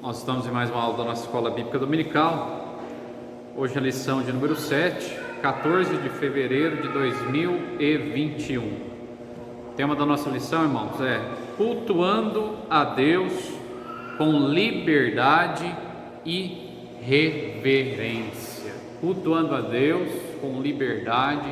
Nós estamos em mais uma aula da nossa Escola Bíblica Dominical. Hoje a lição de número 7, 14 de fevereiro de 2021. O tema da nossa lição, irmãos, é cultuando a Deus com liberdade e reverência. Cultuando a Deus com liberdade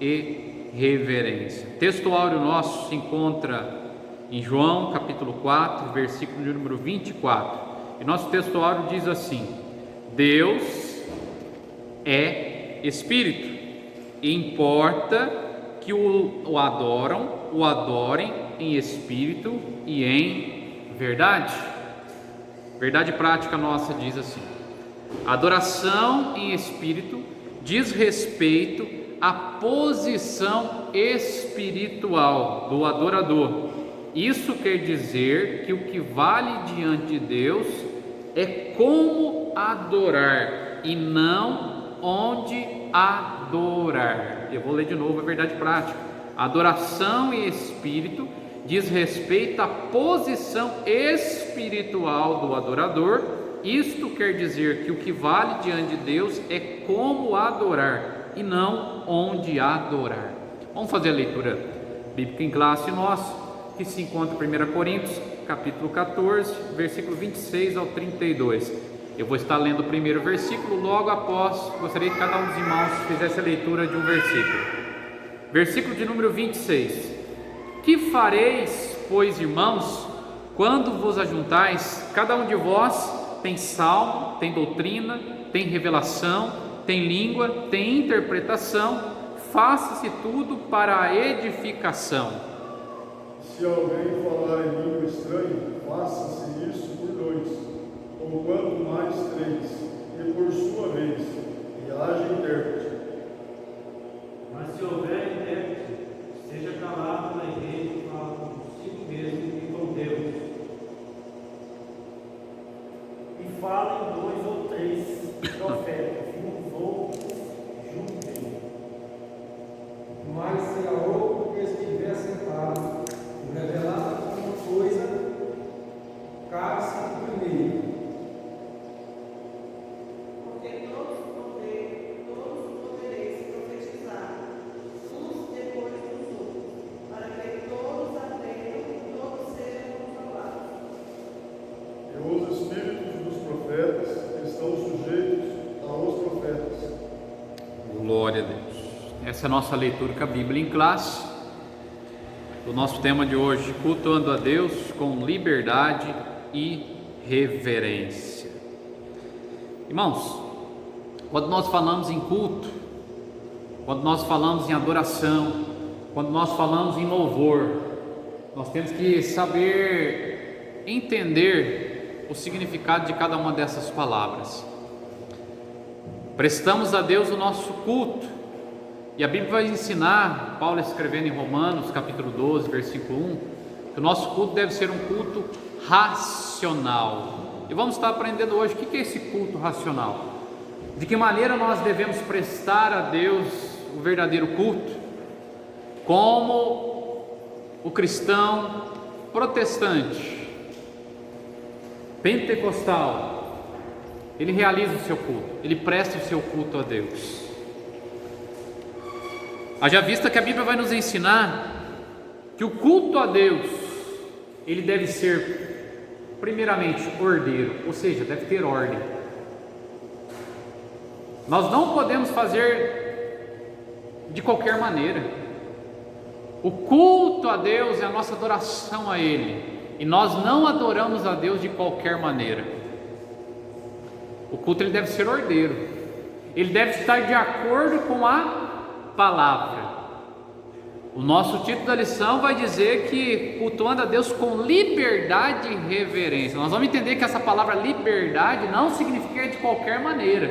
e reverência. O texto áureo nosso se encontra em João capítulo 4, versículo de número 24. E nosso texto áureo diz assim: Deus é Espírito, e importa que o adorem em Espírito e em verdade. Verdade prática nossa diz assim: adoração em Espírito diz respeito à posição espiritual do adorador. Isso quer dizer que o que vale diante de Deus é como adorar e não onde adorar. Eu vou ler de novo a verdade prática. Adoração em espírito diz respeito à posição espiritual do adorador. Isto quer dizer que o que vale diante de Deus é como adorar e não onde adorar. Vamos fazer a leitura bíblica em classe nossa, que se encontra em 1 Coríntios, capítulo 14, versículo 26 ao 32. Eu vou estar lendo o primeiro versículo, logo após, gostaria que cada um dos irmãos fizesse a leitura de um versículo. Versículo de número 26. Que fareis, pois, irmãos, quando vos ajuntais? Cada um de vós tem salmo, tem doutrina, tem revelação, tem língua, tem interpretação. Faça-se tudo para a edificação. Se alguém falar em língua estranha, faça-se isso por dois, ou quanto mais três, e por sua vez, e haja intérprete. Mas se houver intérprete, seja calado na igreja e fala consigo mesmo e com Deus. E falem dois ou três profetas, uns outros juntem. Mas se a outro que estiver sentado revelar alguma coisa, cabe-se o primeiro. Porque todos podereis profetizar, uns depois dos outros, para que todos aprendam e todos sejam controlados. E os espíritos dos profetas estão sujeitos aos profetas. Glória a Deus. Essa é a nossa leitura com a Bíblia em classe. O nosso tema de hoje: cultuando a Deus com liberdade e reverência. Irmãos, quando nós falamos em culto, quando nós falamos em adoração, quando nós falamos em louvor, nós temos que saber entender o significado de cada uma dessas palavras. Prestamos a Deus o nosso culto. E a Bíblia vai ensinar, Paulo escrevendo em Romanos capítulo 12, versículo 1, que o nosso culto deve ser um culto racional. E vamos estar aprendendo hoje o que é esse culto racional. De que maneira nós devemos prestar a Deus o verdadeiro culto. Como o cristão protestante, pentecostal, ele realiza o seu culto, ele presta o seu culto a Deus. Haja vista que a Bíblia vai nos ensinar que o culto a Deus, ele deve ser primeiramente ordeiro, ou seja, deve ter ordem. Nós não podemos fazer de qualquer maneira. O culto a Deus é a nossa adoração a Ele, e nós não adoramos a Deus de qualquer maneira. O culto ele deve ser ordeiro, ele deve estar de acordo com a palavra. O nosso título da lição vai dizer que cultuando a Deus com liberdade e reverência. Nós vamos entender que essa palavra liberdade não significa de qualquer maneira,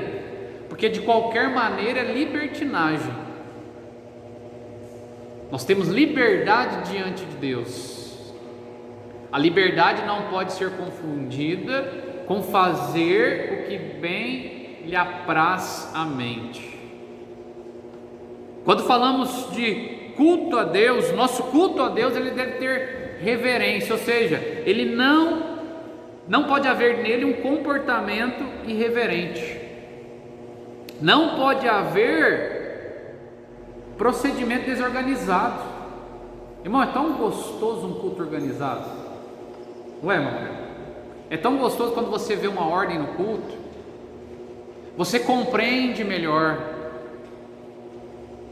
porque de qualquer maneira é libertinagem. Nós temos liberdade diante de Deus. A liberdade não pode ser confundida com fazer o que bem lhe apraz à mente. Quando falamos de culto a Deus, nosso culto a Deus ele deve ter reverência, ou seja, ele não não pode haver nele um comportamento irreverente. Não pode haver procedimento desorganizado. Irmão, é tão gostoso um culto organizado. Não é, irmão? É tão gostoso quando você vê uma ordem no culto. Você compreende melhor.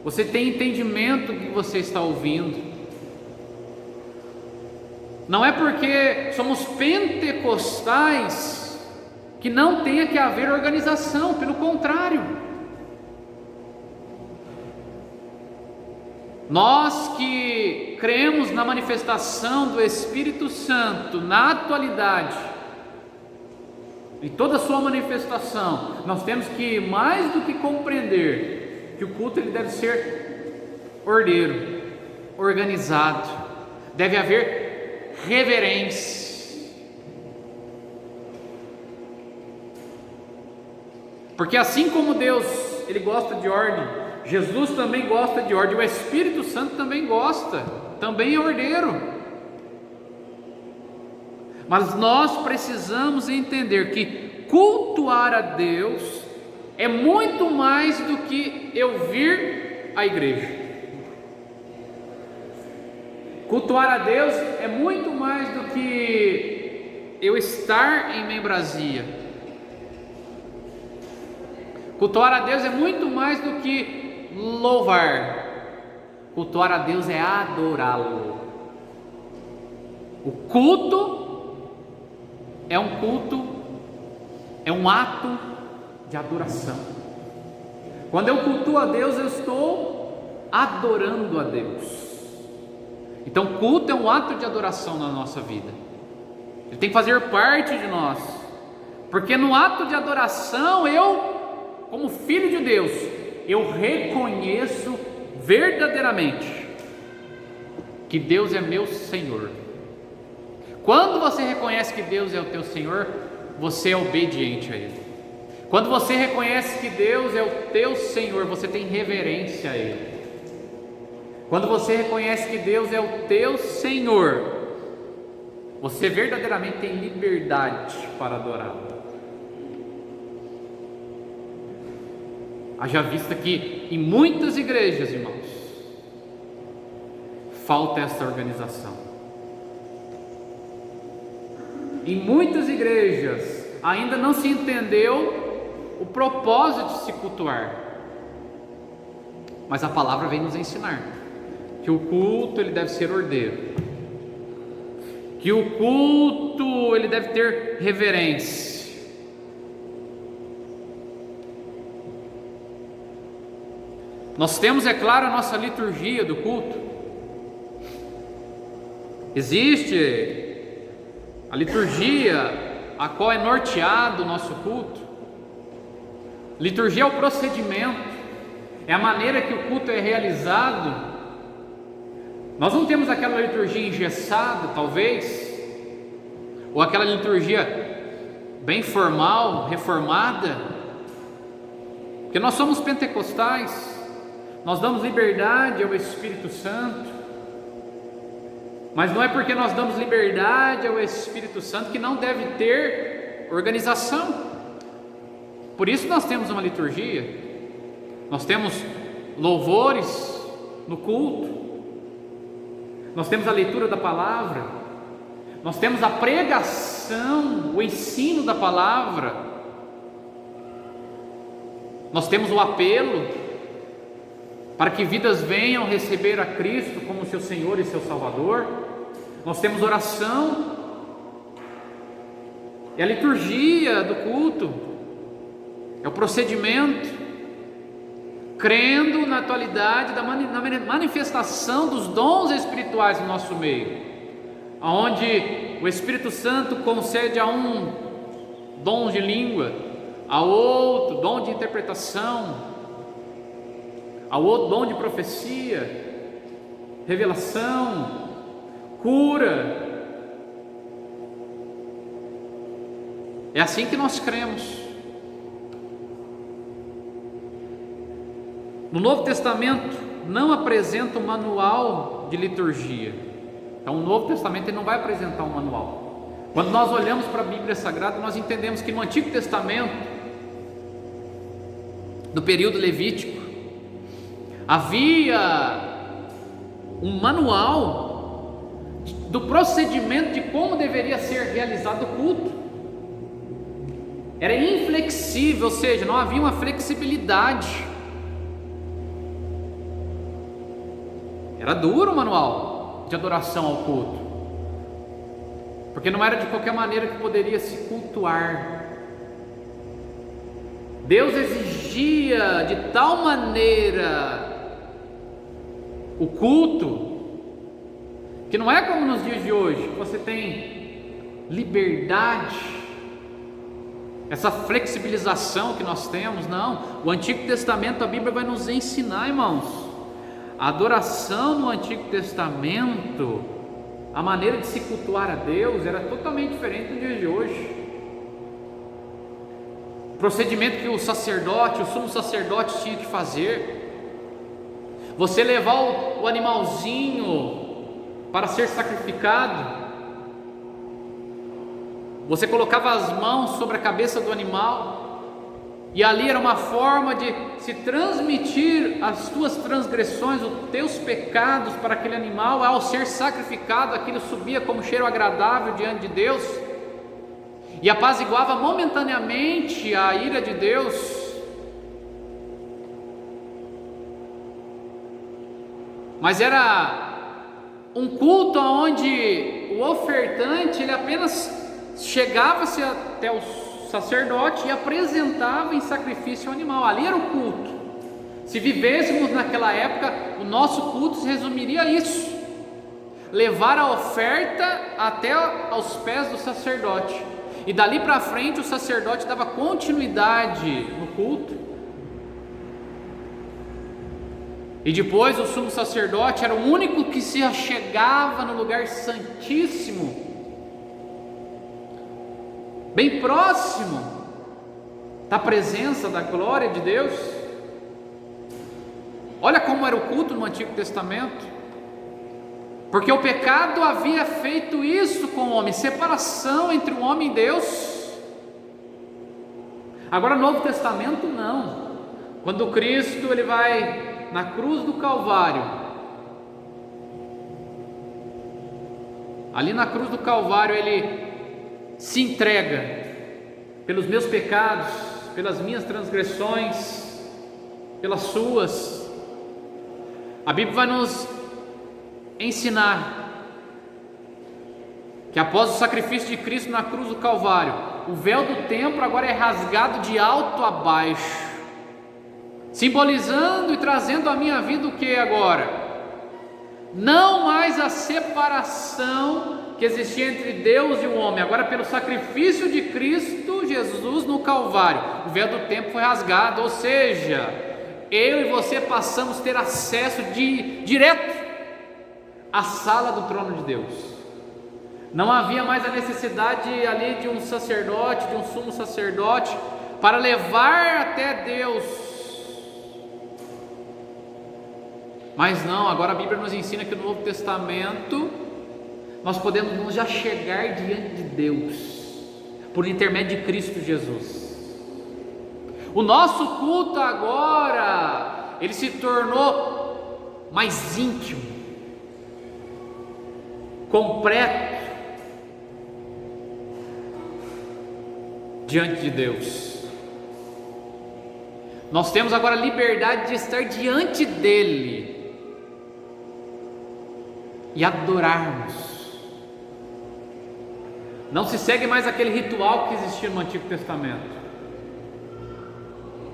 Você tem entendimento do que você está ouvindo. Não é porque somos pentecostais que não tenha que haver organização, pelo contrário. Nós que cremos na manifestação do Espírito Santo na atualidade, em toda a sua manifestação, nós temos que mais do que compreender que o culto ele deve ser ordeiro, organizado, deve haver reverência. Porque assim como Deus ele gosta de ordem, Jesus também gosta de ordem, o Espírito Santo também gosta, também é ordeiro. Mas nós precisamos entender que cultuar a Deus é muito mais do que eu vir à igreja. Cultuar a Deus é muito mais do que eu estar em membresia. Cultuar a Deus é muito mais do que louvar. Cultuar a Deus é adorá-lo. O culto é um ato de adoração. Quando eu cultuo a Deus, eu estou adorando a Deus. Então, culto é um ato de adoração na nossa vida. Ele tem que fazer parte de nós, porque no ato de adoração, como filho de Deus, eu reconheço verdadeiramente que Deus é meu Senhor. Quando você reconhece que Deus é o teu Senhor, você é obediente a Ele. Quando você reconhece que Deus é o teu Senhor, você tem reverência a Ele. Quando você reconhece que Deus é o teu Senhor, você verdadeiramente tem liberdade para adorá-lo. Haja vista que em muitas igrejas, irmãos, falta essa organização. Em muitas igrejas ainda não se entendeu o propósito de se cultuar. Mas a palavra vem nos ensinar que o culto ele deve ser ordeiro, que o culto ele deve ter reverência. Nós temos, é claro, a nossa liturgia do culto. Existe a liturgia a qual é norteado o nosso culto. Liturgia é o procedimento, é a maneira que o culto é realizado. Nós não temos aquela liturgia engessada, talvez, ou aquela liturgia bem formal, reformada, porque nós somos pentecostais. Nós damos liberdade ao Espírito Santo, mas não é porque nós damos liberdade ao Espírito Santo que não deve ter organização. Por isso nós temos uma liturgia, nós temos louvores no culto, nós temos a leitura da palavra, nós temos a pregação, o ensino da palavra, nós temos o apelo para que vidas venham receber a Cristo como seu Senhor e seu Salvador. Nós temos oração, é a liturgia do culto, é o procedimento, crendo na atualidade da manifestação dos dons espirituais no nosso meio, onde o Espírito Santo concede a um dom de língua, a outro dom de interpretação, ao outro dom de profecia, revelação, cura. É assim que nós cremos. No Novo Testamento não apresenta um manual de liturgia. Então o Novo Testamento ele não vai apresentar um manual. Quando nós olhamos para a Bíblia Sagrada, nós entendemos que no Antigo Testamento, no período levítico, havia um manual do procedimento de como deveria ser realizado o culto. Era inflexível, ou seja, não havia uma flexibilidade. Era duro o manual de adoração ao culto, porque não era de qualquer maneira que poderia se cultuar. Deus exigia de tal maneira o culto, que não é como nos dias de hoje, que você tem liberdade, essa flexibilização que nós temos. Não, o Antigo Testamento, a Bíblia vai nos ensinar, irmãos, a adoração no Antigo Testamento, a maneira de se cultuar a Deus era totalmente diferente do dia de hoje. O procedimento que o sacerdote, o sumo sacerdote tinha que fazer, você levar o animalzinho para ser sacrificado, você colocava as mãos sobre a cabeça do animal, e ali era uma forma de se transmitir as tuas transgressões, os teus pecados para aquele animal. Ao ser sacrificado, aquilo subia como cheiro agradável diante de Deus e apaziguava momentaneamente a ira de Deus. Mas era um culto onde o ofertante, ele apenas chegava-se até o sacerdote e apresentava em sacrifício o animal. Ali era o culto. Se vivêssemos naquela época, o nosso culto se resumiria a isso: levar a oferta até aos pés do sacerdote, e dali para frente o sacerdote dava continuidade no culto. E depois o sumo sacerdote era o único que se achegava no lugar santíssimo, bem próximo da presença da glória de Deus. Olha como era o culto no Antigo Testamento, porque o pecado havia feito isso com o homem, separação entre o homem e Deus. Agora no Novo Testamento não. Quando Cristo ele vai na cruz do Calvário, ali na cruz do Calvário ele se entrega pelos meus pecados, pelas minhas transgressões, pelas suas. A Bíblia vai nos ensinar que após o sacrifício de Cristo na cruz do Calvário, o véu do templo agora é rasgado de alto a baixo, simbolizando e trazendo à minha vida o que agora? Não mais a separação que existia entre Deus e o homem. Agora, pelo sacrifício de Cristo Jesus no Calvário, o véu do templo foi rasgado, ou seja, eu e você passamos a ter acesso direto à sala do trono de Deus. Não havia mais a necessidade ali de um sacerdote, de um sumo sacerdote, para levar até Deus. Mas não, agora a Bíblia nos ensina que no Novo Testamento nós podemos nos achegar diante de Deus por intermédio de Cristo Jesus. O nosso culto agora, ele se tornou mais íntimo, completo diante de Deus. Nós temos agora a liberdade de estar diante dele e adorarmos. Não se segue mais aquele ritual que existia no Antigo Testamento.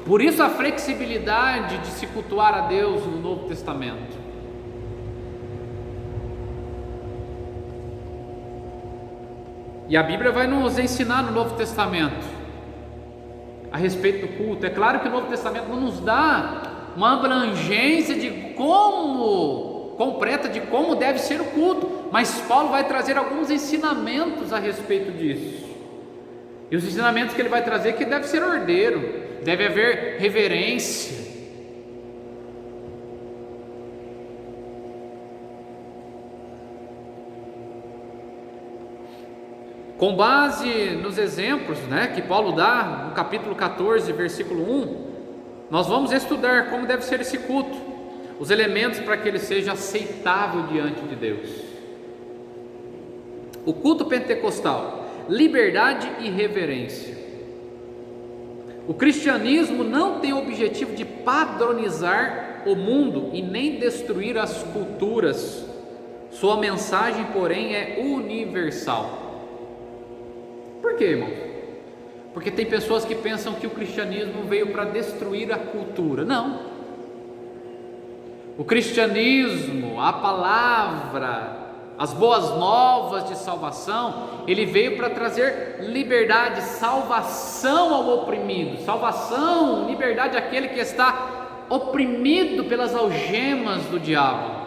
Por isso a flexibilidade de se cultuar a Deus no Novo Testamento. E a Bíblia vai nos ensinar no Novo Testamento a respeito do culto. É claro que o Novo Testamento não nos dá uma abrangência de completa de como deve ser o culto, mas Paulo vai trazer alguns ensinamentos a respeito disso. E os ensinamentos que ele vai trazer é que deve ser ordeiro, deve haver reverência. Com base nos exemplos, que Paulo dá no capítulo 14, versículo 1, nós vamos estudar como deve ser esse culto, os elementos para que ele seja aceitável diante de Deus. O culto pentecostal: liberdade e reverência. O cristianismo não tem o objetivo de padronizar o mundo e nem destruir as culturas. Sua mensagem, porém, é universal. Por quê, irmão? Porque tem pessoas que pensam que o cristianismo veio para destruir a cultura. Não. O cristianismo, a palavra, as boas novas de salvação, ele veio para trazer liberdade, salvação ao oprimido, salvação, liberdade àquele que está oprimido pelas algemas do diabo.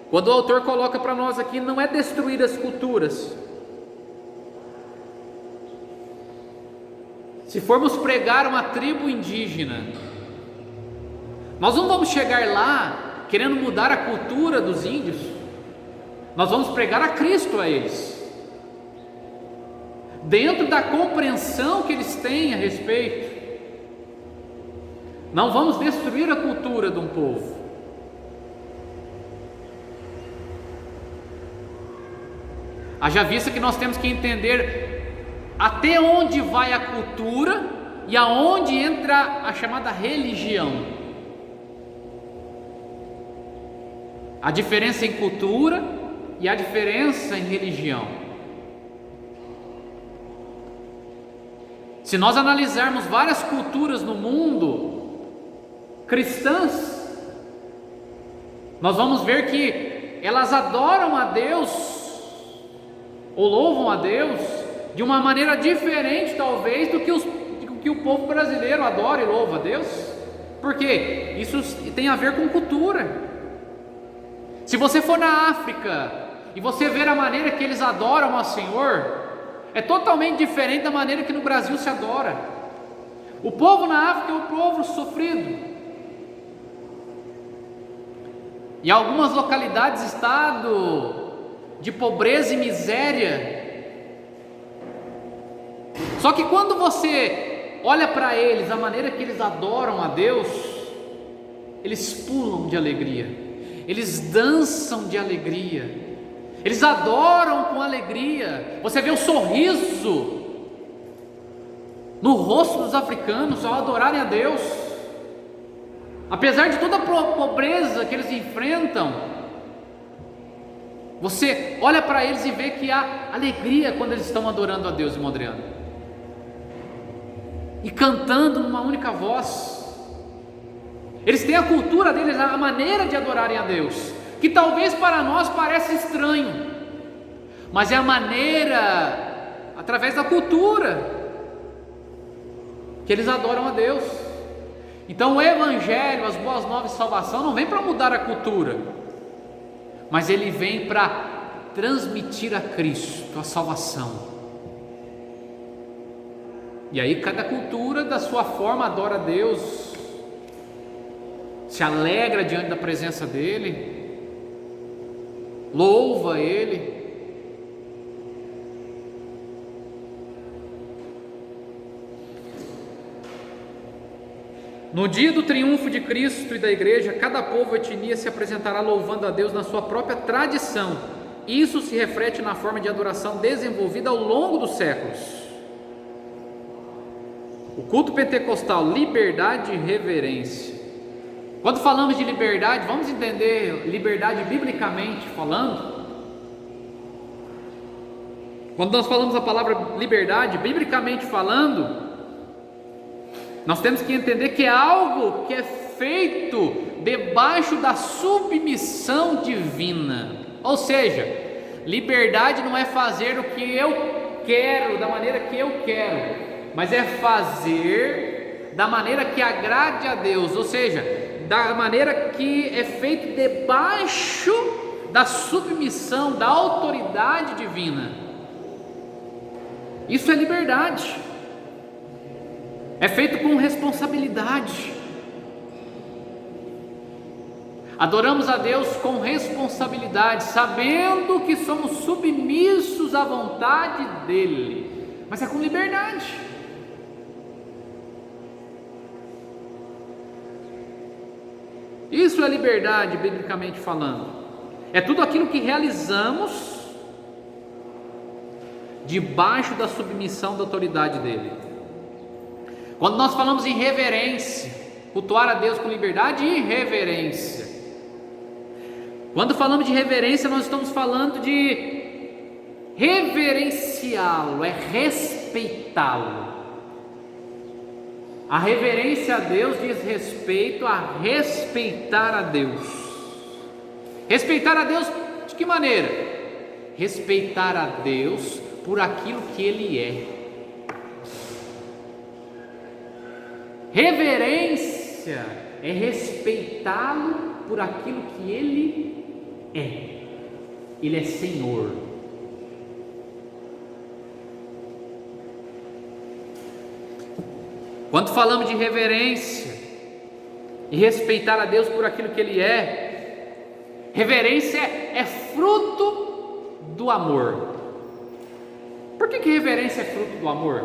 Quando o autor coloca para nós aqui, não é destruir as culturas. Se formos pregar uma tribo indígena, nós não vamos chegar lá querendo mudar a cultura dos índios. Nós vamos pregar a Cristo a eles, dentro da compreensão que eles têm a respeito. Não vamos destruir a cultura de um povo. Haja vista que nós temos que entender até onde vai a cultura e aonde entra a chamada religião. A diferença em cultura e a diferença em religião. Se nós analisarmos várias culturas no mundo cristãs, nós vamos ver que elas adoram a Deus ou louvam a Deus de uma maneira diferente, talvez, do que o povo brasileiro adora e louva a Deus. Por quê? Isso tem a ver com cultura. Se você for na África e você ver a maneira que eles adoram ao Senhor, é totalmente diferente da maneira que no Brasil se adora. O povo na África é um povo sofrido. Em algumas localidades, estado de pobreza e miséria. Só que quando você olha para eles, a maneira que eles adoram a Deus, eles pulam de alegria, eles dançam de alegria, eles adoram com alegria. Você vê o sorriso no rosto dos africanos ao adorarem a Deus, apesar de toda a pobreza que eles enfrentam. Você olha para eles e vê que há alegria quando eles estão adorando a Deus, irmão Adriano, e cantando numa única voz. Eles têm a cultura deles, a maneira de adorarem a Deus, que talvez para nós pareça estranho, mas é a maneira, através da cultura, que eles adoram a Deus. Então o Evangelho, as boas novas de salvação, não vem para mudar a cultura, mas ele vem para transmitir a Cristo, a salvação. E aí cada cultura da sua forma adora a Deus, se alegra diante da presença dEle, louva Ele. No dia do triunfo de Cristo e da igreja, cada povo e etnia se apresentará louvando a Deus na sua própria tradição. Isso se reflete na forma de adoração desenvolvida ao longo dos séculos. O culto pentecostal: liberdade e reverência. Quando falamos de liberdade, vamos entender liberdade biblicamente falando. Quando nós falamos a palavra liberdade, biblicamente falando, nós temos que entender que é algo que é feito debaixo da submissão divina. Ou seja, liberdade não é fazer o que eu quero, da maneira que eu quero, mas é fazer da maneira que agrade a Deus, ou seja, da maneira que é feito debaixo da submissão, da autoridade divina. Isso é liberdade. É feito com responsabilidade. Adoramos a Deus com responsabilidade, sabendo que somos submissos à vontade dEle, mas é com liberdade. Isso é liberdade, biblicamente falando. É tudo aquilo que realizamos debaixo da submissão da autoridade dEle. Quando nós falamos em reverência, cultuar a Deus com liberdade e reverência. Quando falamos de reverência, nós estamos falando de reverenciá-lo, é respeitá-lo. A reverência a Deus diz respeito a respeitar a Deus. Respeitar a Deus de que maneira? Respeitar a Deus por aquilo que Ele é. Reverência é respeitá-lo por aquilo que Ele é. Ele é Senhor. Quando falamos de reverência e respeitar a Deus por aquilo que Ele é, reverência é fruto do amor. Por que reverência é fruto do amor?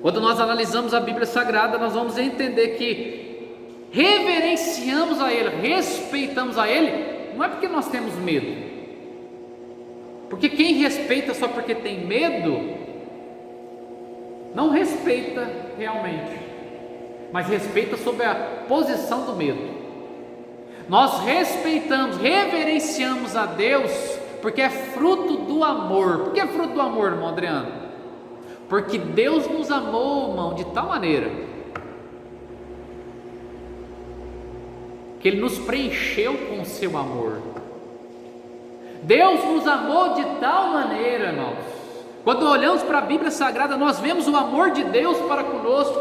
Quando nós analisamos a Bíblia Sagrada, nós vamos entender que reverenciamos a Ele, respeitamos a Ele, não é porque nós temos medo. Porque quem respeita só porque tem medo, não respeita realmente, mas respeita sob a posição do medo. Nós respeitamos, reverenciamos a Deus, porque é fruto do amor. Por que é fruto do amor, irmão Adriano? Porque Deus nos amou, irmão, de tal maneira que Ele nos preencheu com o seu amor. Deus nos amou de tal maneira, irmãos. Quando olhamos para a Bíblia Sagrada, nós vemos o amor de Deus para conosco,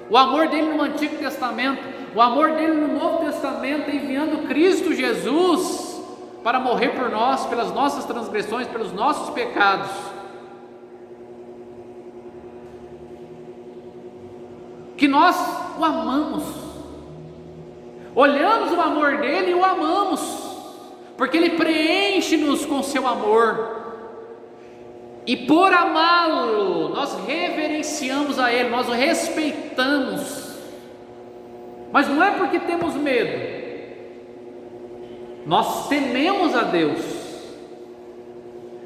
o amor dele no Antigo Testamento, o amor dele no Novo Testamento, enviando Cristo Jesus para morrer por nós, pelas nossas transgressões, pelos nossos pecados. Que nós o amamos, olhamos o amor dele e o amamos, porque ele preenche-nos com seu amor. E por amá-lo, nós reverenciamos a Ele, nós o respeitamos. Mas não é porque temos medo, nós tememos a Deus.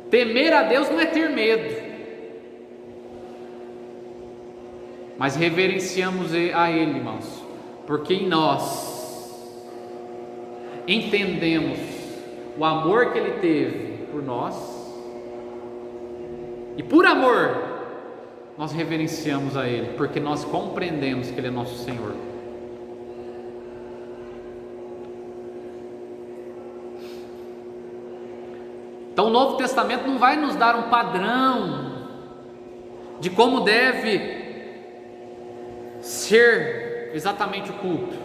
Temer a Deus não é ter medo, mas reverenciamos a Ele, irmãos, porque em nós entendemos o amor que Ele teve por nós. E por amor, nós reverenciamos a Ele, porque nós compreendemos que Ele é nosso Senhor. Então o Novo Testamento não vai nos dar um padrão de como deve ser exatamente o culto.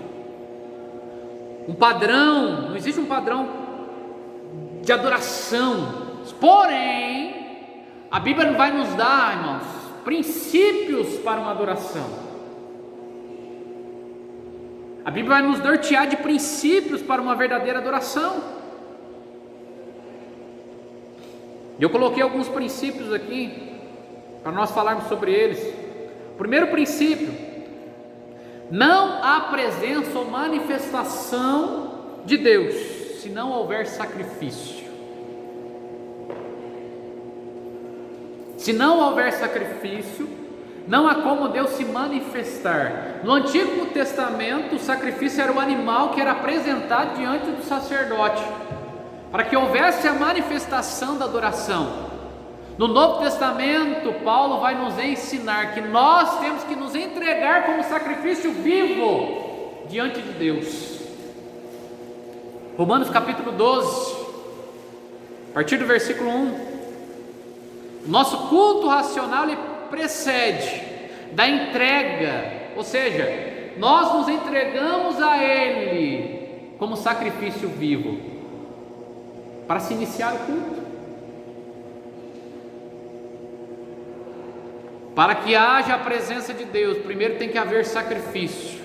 Um padrão, não existe um padrão de adoração. Porém, a Bíblia vai nos dar, irmãos, princípios para uma adoração. A Bíblia vai nos nortear de princípios para uma verdadeira adoração. Eu coloquei alguns princípios aqui, para nós falarmos sobre eles. Primeiro princípio: não há presença ou manifestação de Deus, se não houver sacrifício. Se não houver sacrifício, não há como Deus se manifestar. No Antigo Testamento, o sacrifício era o animal que era apresentado diante do sacerdote, para que houvesse a manifestação da adoração. No Novo Testamento, Paulo vai nos ensinar que nós temos que nos entregar como sacrifício vivo diante de Deus. Romanos capítulo 12, a partir do versículo 1. Nosso culto racional ele precede da entrega, ou seja, nós nos entregamos a Ele como sacrifício vivo para se iniciar o culto. Para que haja a presença de Deus, primeiro tem que haver sacrifício.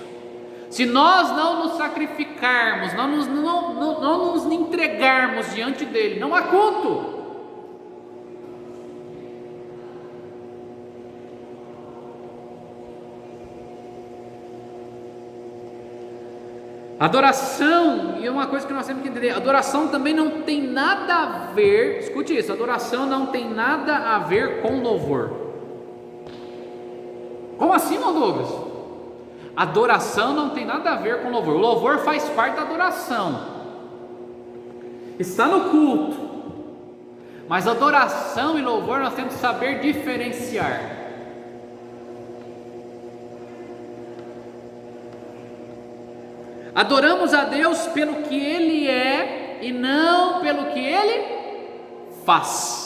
Se nós não nos sacrificarmos, não nos entregarmos diante dele, não há culto. Adoração, e é uma coisa que nós temos que entender, adoração também não tem nada a ver, escute isso, adoração não tem nada a ver com louvor. Como assim, irmão Douglas? Adoração não tem nada a ver com louvor. O louvor faz parte da adoração, está no culto, mas adoração e louvor nós temos que saber diferenciar. Adoramos a Deus pelo que Ele é e não pelo que Ele faz.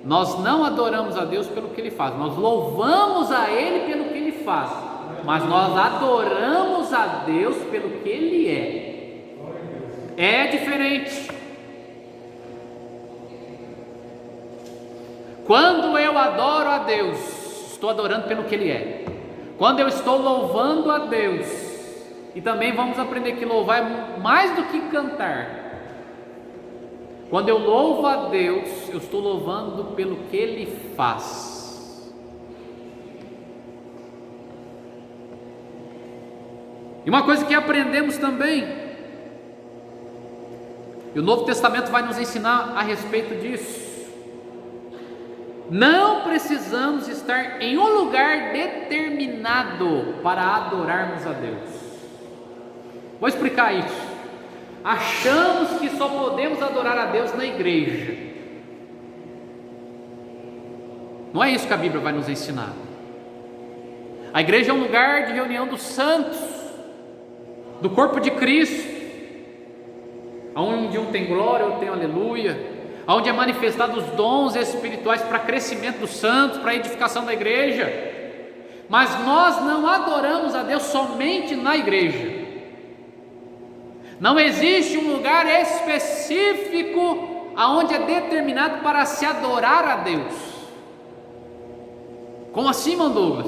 Nós não adoramos a Deus pelo que Ele faz, nós louvamos a Ele pelo que Ele faz, mas nós adoramos a Deus pelo que Ele é. É diferente. Quando eu adoro a Deus, estou adorando pelo que Ele é. Quando eu estou louvando a Deus, e também vamos aprender que louvar é mais do que cantar. Quando eu louvo a Deus, eu estou louvando pelo que Ele faz. E uma coisa que aprendemos também, e o Novo Testamento vai nos ensinar a respeito disso, não precisamos estar em um lugar determinado para adorarmos a Deus. Vou explicar isso. Achamos que só podemos adorar a Deus na igreja. Não é isso que a Bíblia vai nos ensinar. A igreja é um lugar de reunião dos santos, do corpo de Cristo, onde um tem glória, outro tem aleluia, onde é manifestado os dons espirituais para crescimento dos santos, para edificação da igreja. Mas nós não adoramos a Deus somente na igreja. Não existe um lugar específico aonde é determinado para se adorar a Deus. Como assim, irmão Douglas?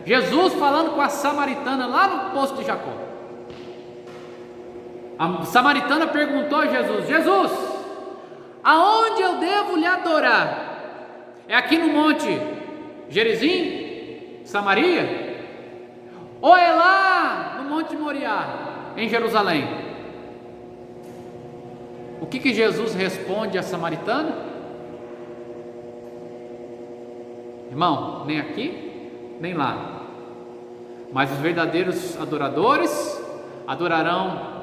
Jesus falando com a samaritana lá no poço de Jacó. A samaritana perguntou a Jesus: Jesus, aonde eu devo lhe adorar? É aqui no monte Gerizim, Samaria? Ou é lá no monte Moriá, em Jerusalém? O que Jesus responde à samaritana? Irmão, nem aqui, nem lá. Mas os verdadeiros adoradores adorarão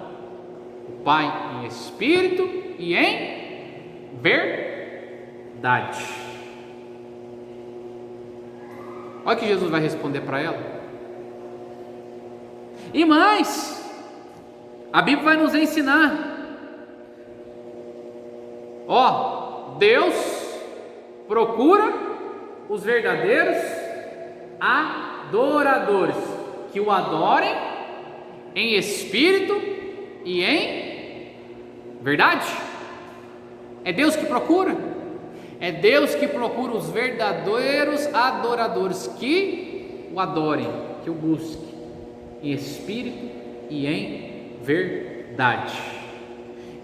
o Pai em espírito e em verdade. Olha o que Jesus vai responder para ela. E mais, a Bíblia vai nos ensinar. Deus procura os verdadeiros adoradores, que o adorem em espírito e em verdade. É Deus que procura. É Deus que procura os verdadeiros adoradores, que o adorem, que o busquem em espírito e em verdade.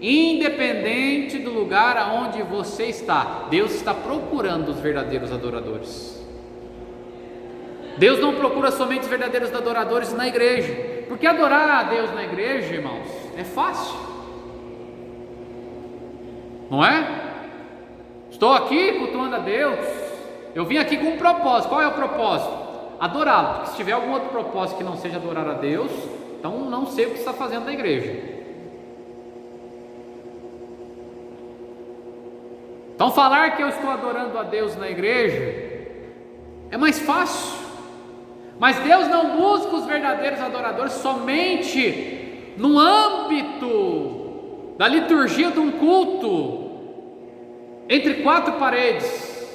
Independente do lugar aonde você está, Deus está procurando os verdadeiros adoradores. Deus não procura somente os verdadeiros adoradores na igreja, porque adorar a Deus na igreja, irmãos, é fácil, não é? Estou aqui cultuando a Deus, eu vim aqui com um propósito. Qual é o propósito? Adorá-lo. Porque se tiver algum outro propósito que não seja adorar a Deus, então não sei o que está fazendo na igreja. Então falar que eu estou adorando a Deus na igreja é mais fácil, mas Deus não busca os verdadeiros adoradores somente no âmbito da liturgia de um culto entre quatro paredes,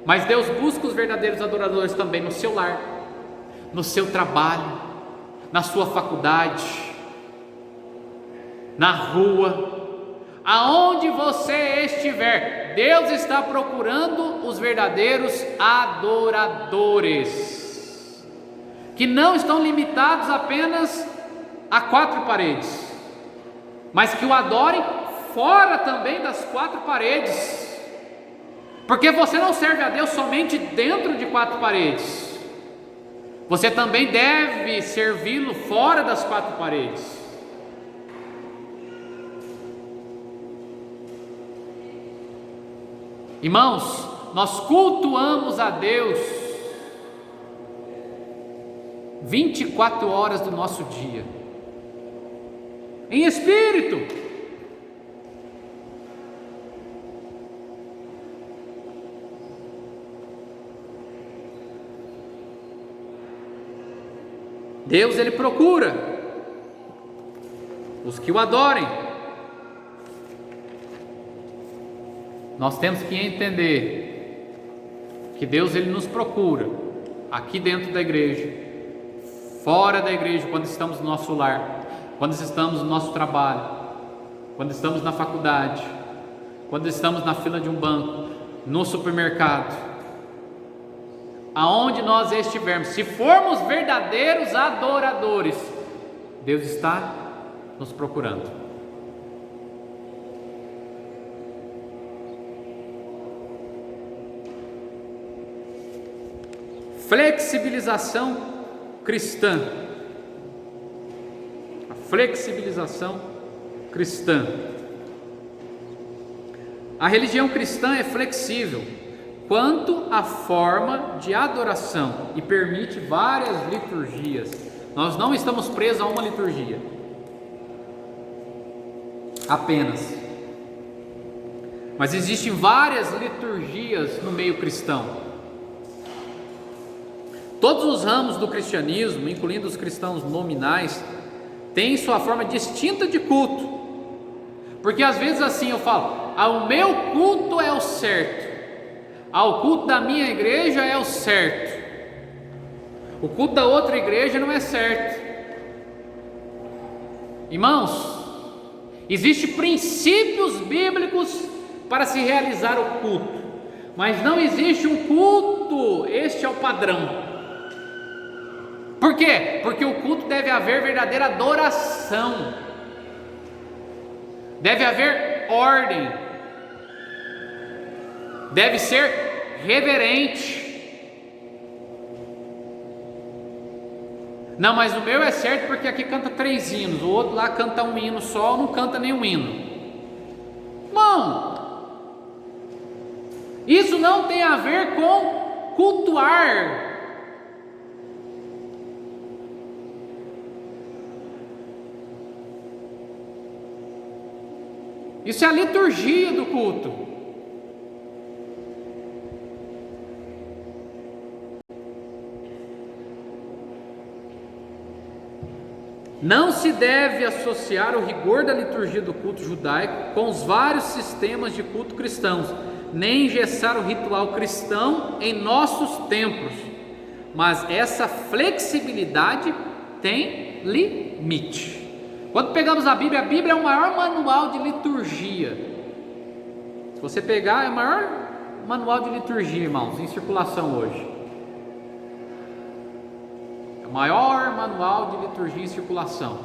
mas Deus busca os verdadeiros adoradores também no seu lar, no seu trabalho, na sua faculdade, na rua, Aonde você estiver, Deus está procurando os verdadeiros adoradores, que não estão limitados apenas a 4 paredes, mas que o adorem fora também das 4 paredes, porque você não serve a Deus somente dentro de 4 paredes, você também deve servi-lo fora das 4 paredes. Irmãos, nós cultuamos a Deus 24 horas do nosso dia, em espírito. Deus, Ele procura os que o adorem. Nós temos que entender que Deus, Ele nos procura aqui dentro da igreja, fora da igreja, quando estamos no nosso lar, quando estamos no nosso trabalho, quando estamos na faculdade, quando estamos na fila de um banco, no supermercado, aonde nós estivermos, se formos verdadeiros adoradores, Deus está nos procurando. Flexibilização cristã. A flexibilização cristã. A religião cristã é flexível quanto à forma de adoração e permite várias liturgias. Nós não estamos presos a uma liturgia apenas, mas existem várias liturgias no meio cristão. Todos os ramos do cristianismo, incluindo os cristãos nominais, têm sua forma distinta de culto, porque às vezes assim eu falo, o meu culto é o certo, o culto da minha igreja é o certo, o culto da outra igreja não é certo. Irmãos, existem princípios bíblicos para se realizar o culto, mas não existe um culto, este é o padrão. Por quê? Porque o culto deve haver verdadeira adoração, deve haver ordem, deve ser reverente. Não, mas o meu é certo porque aqui canta 3 hinos, o outro lá canta um hino só, não canta nenhum hino. Não, isso não tem a ver com cultuar. Isso é a liturgia do culto. Não se deve associar o rigor da liturgia do culto judaico com os vários sistemas de culto cristãos, nem engessar o ritual cristão em nossos templos, mas essa flexibilidade tem limite. Quando pegamos a Bíblia é o maior manual de liturgia. Se você pegar, é o maior manual de liturgia, irmãos, em circulação hoje. É o maior manual de liturgia em circulação.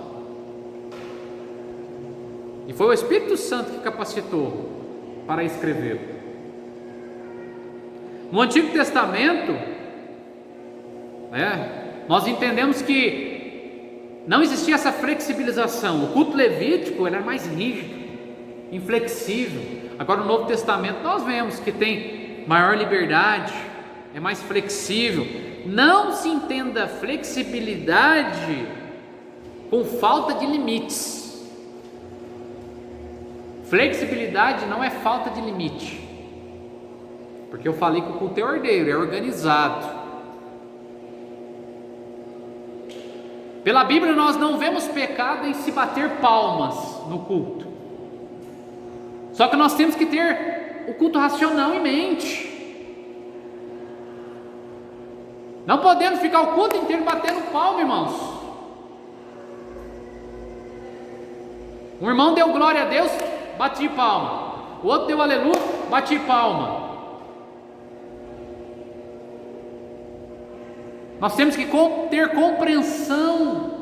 E foi o Espírito Santo que capacitou para escrevê-lo. No Antigo Testamento, nós entendemos que não existia essa flexibilização. O culto levítico era mais rígido, inflexível. Agora no Novo Testamento nós vemos que tem maior liberdade, é mais flexível. Não se entenda flexibilidade com falta de limites. Flexibilidade não é falta de limite, porque eu falei que o culto é ordeiro, é organizado. Pela Bíblia nós não vemos pecado em se bater palmas no culto. Só que nós temos que ter o culto racional em mente. Não podemos ficar o culto inteiro batendo palma, irmãos. Um irmão deu glória a Deus, bati palma. O outro deu aleluia, bati palma. Nós temos que ter compreensão.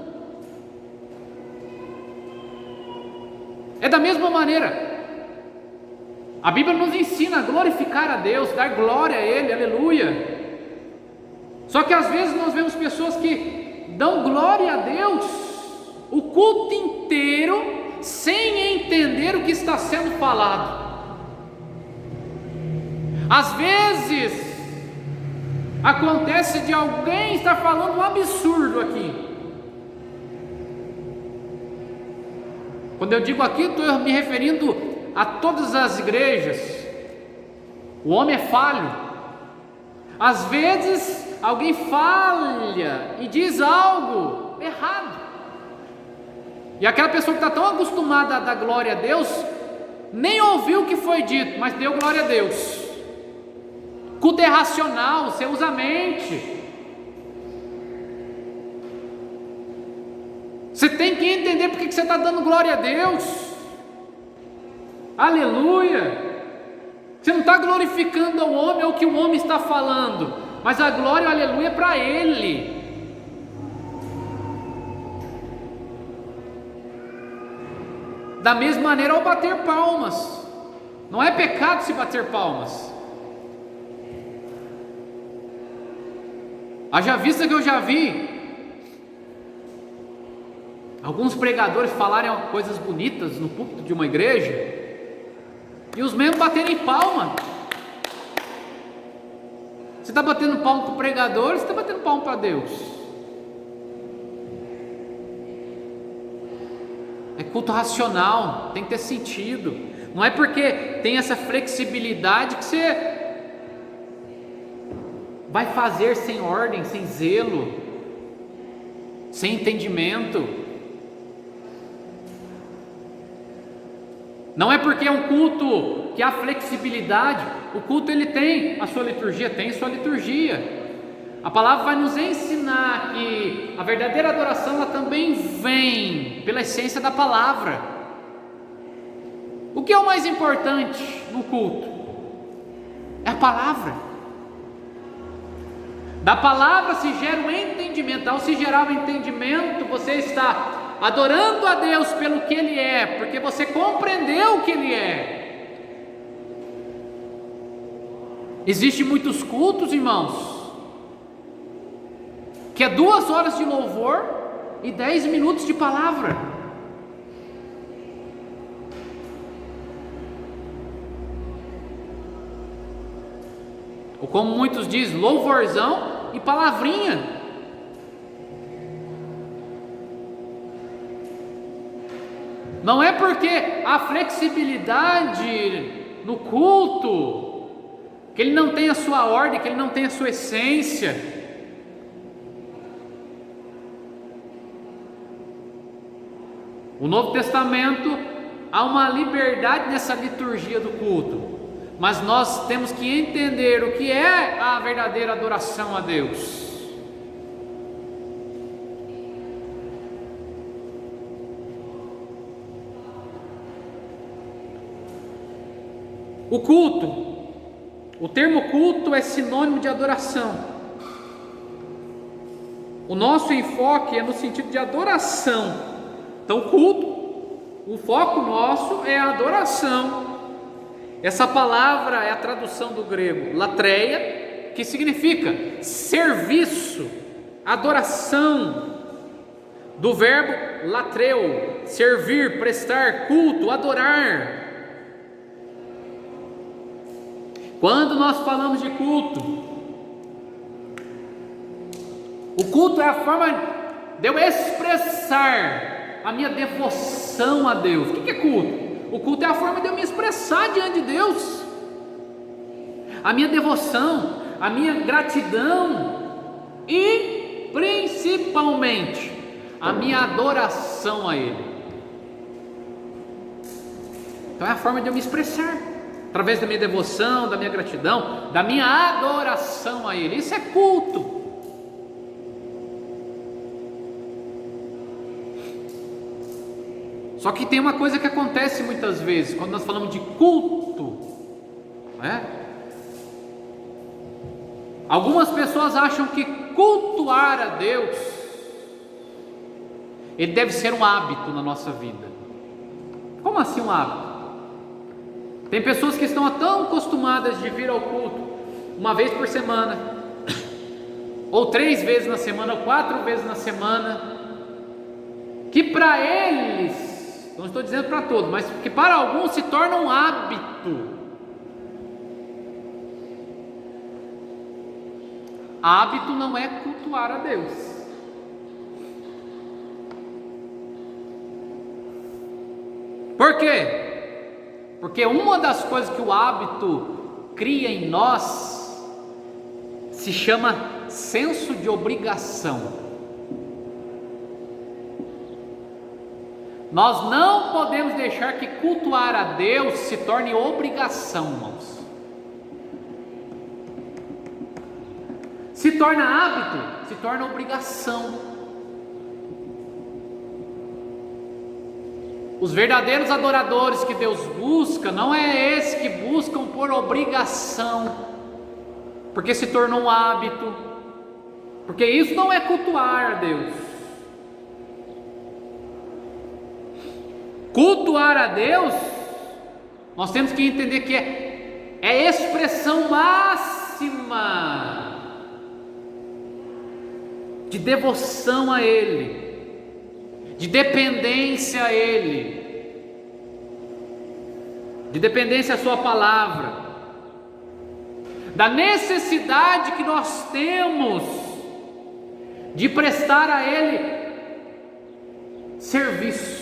É da mesma maneira. A Bíblia nos ensina a glorificar a Deus, dar glória a Ele, aleluia. Só que às vezes nós vemos pessoas que dão glória a Deus o culto inteiro, sem entender o que está sendo falado. Às vezes acontece de alguém estar falando um absurdo aqui. Quando eu digo aqui, estou me referindo a todas as igrejas. O homem é falho. Às vezes alguém falha e diz algo errado, e aquela pessoa que está tão acostumada a dar glória a Deus nem ouviu o que foi dito, mas deu glória a Deus. Culto é racional, você usa a mente. Você tem que entender porque que você está dando glória a Deus. Aleluia. Você não está glorificando ao homem ou o que o homem está falando, mas a glória e o aleluia é para Ele. Da mesma maneira ao bater palmas, não é pecado se bater palmas. Haja vista que eu já vi alguns pregadores falarem coisas bonitas no púlpito de uma igreja e os membros baterem palma. Você está batendo palma para o pregador, você está batendo palma para Deus. É culto racional, tem que ter sentido. Não é porque tem essa flexibilidade que você vai fazer sem ordem, sem zelo, sem entendimento. Não é porque é um culto que há flexibilidade. O culto ele tem a sua liturgia, tem sua liturgia. A palavra vai nos ensinar que a verdadeira adoração ela também vem pela essência da palavra. O que é o mais importante no culto? É a palavra. Da palavra se gera um entendimento. Ao se gerar um entendimento, você está adorando a Deus pelo que Ele é, porque você compreendeu o que Ele é. Existem muitos cultos, irmãos, que é 2 horas de louvor e 10 minutos de palavra. Ou como muitos dizem, louvorzão e palavrinha. Não é porque a flexibilidade no culto, que ele não tem a sua ordem, que ele não tem a sua essência. O Novo Testamento há uma liberdade nessa liturgia do culto, mas nós temos que entender o que é a verdadeira adoração a Deus. O culto, o termo culto é sinônimo de adoração. O nosso enfoque é no sentido de adoração. Então, o culto, o foco nosso é a adoração. Essa palavra é a tradução do grego latreia, que significa serviço, adoração, do verbo latreu, servir, prestar, culto, adorar. Quando nós falamos de culto, o culto é a forma de eu expressar a minha devoção a Deus. O que é culto? O culto é a forma de eu me expressar diante de Deus, a minha devoção, a minha gratidão e principalmente a minha adoração a Ele. Então é a forma de eu me expressar, através da minha devoção, da minha gratidão, da minha adoração a Ele. Isso é culto. Só que tem uma coisa que acontece muitas vezes, quando nós falamos de culto, né? Algumas pessoas acham que cultuar a Deus, ele deve ser um hábito na nossa vida. Como assim um hábito? Tem pessoas que estão tão acostumadas de vir ao culto uma vez por semana, ou 3 vezes na semana, ou 4 vezes na semana, que para eles, não estou dizendo para todos, mas que para alguns se torna um hábito. Hábito não é cultuar a Deus. Por quê? Porque uma das coisas que o hábito cria em nós se chama senso de obrigação. Nós não podemos deixar que cultuar a Deus se torne obrigação, irmãos. Se torna hábito, se torna obrigação. Os verdadeiros adoradores que Deus busca, não é esses que buscam por obrigação, porque se tornou um hábito, porque isso não é cultuar a Deus. Cultuar a Deus, nós temos que entender que é expressão máxima de devoção a Ele, de dependência a Ele, de dependência à Sua palavra, da necessidade que nós temos de prestar a Ele serviço.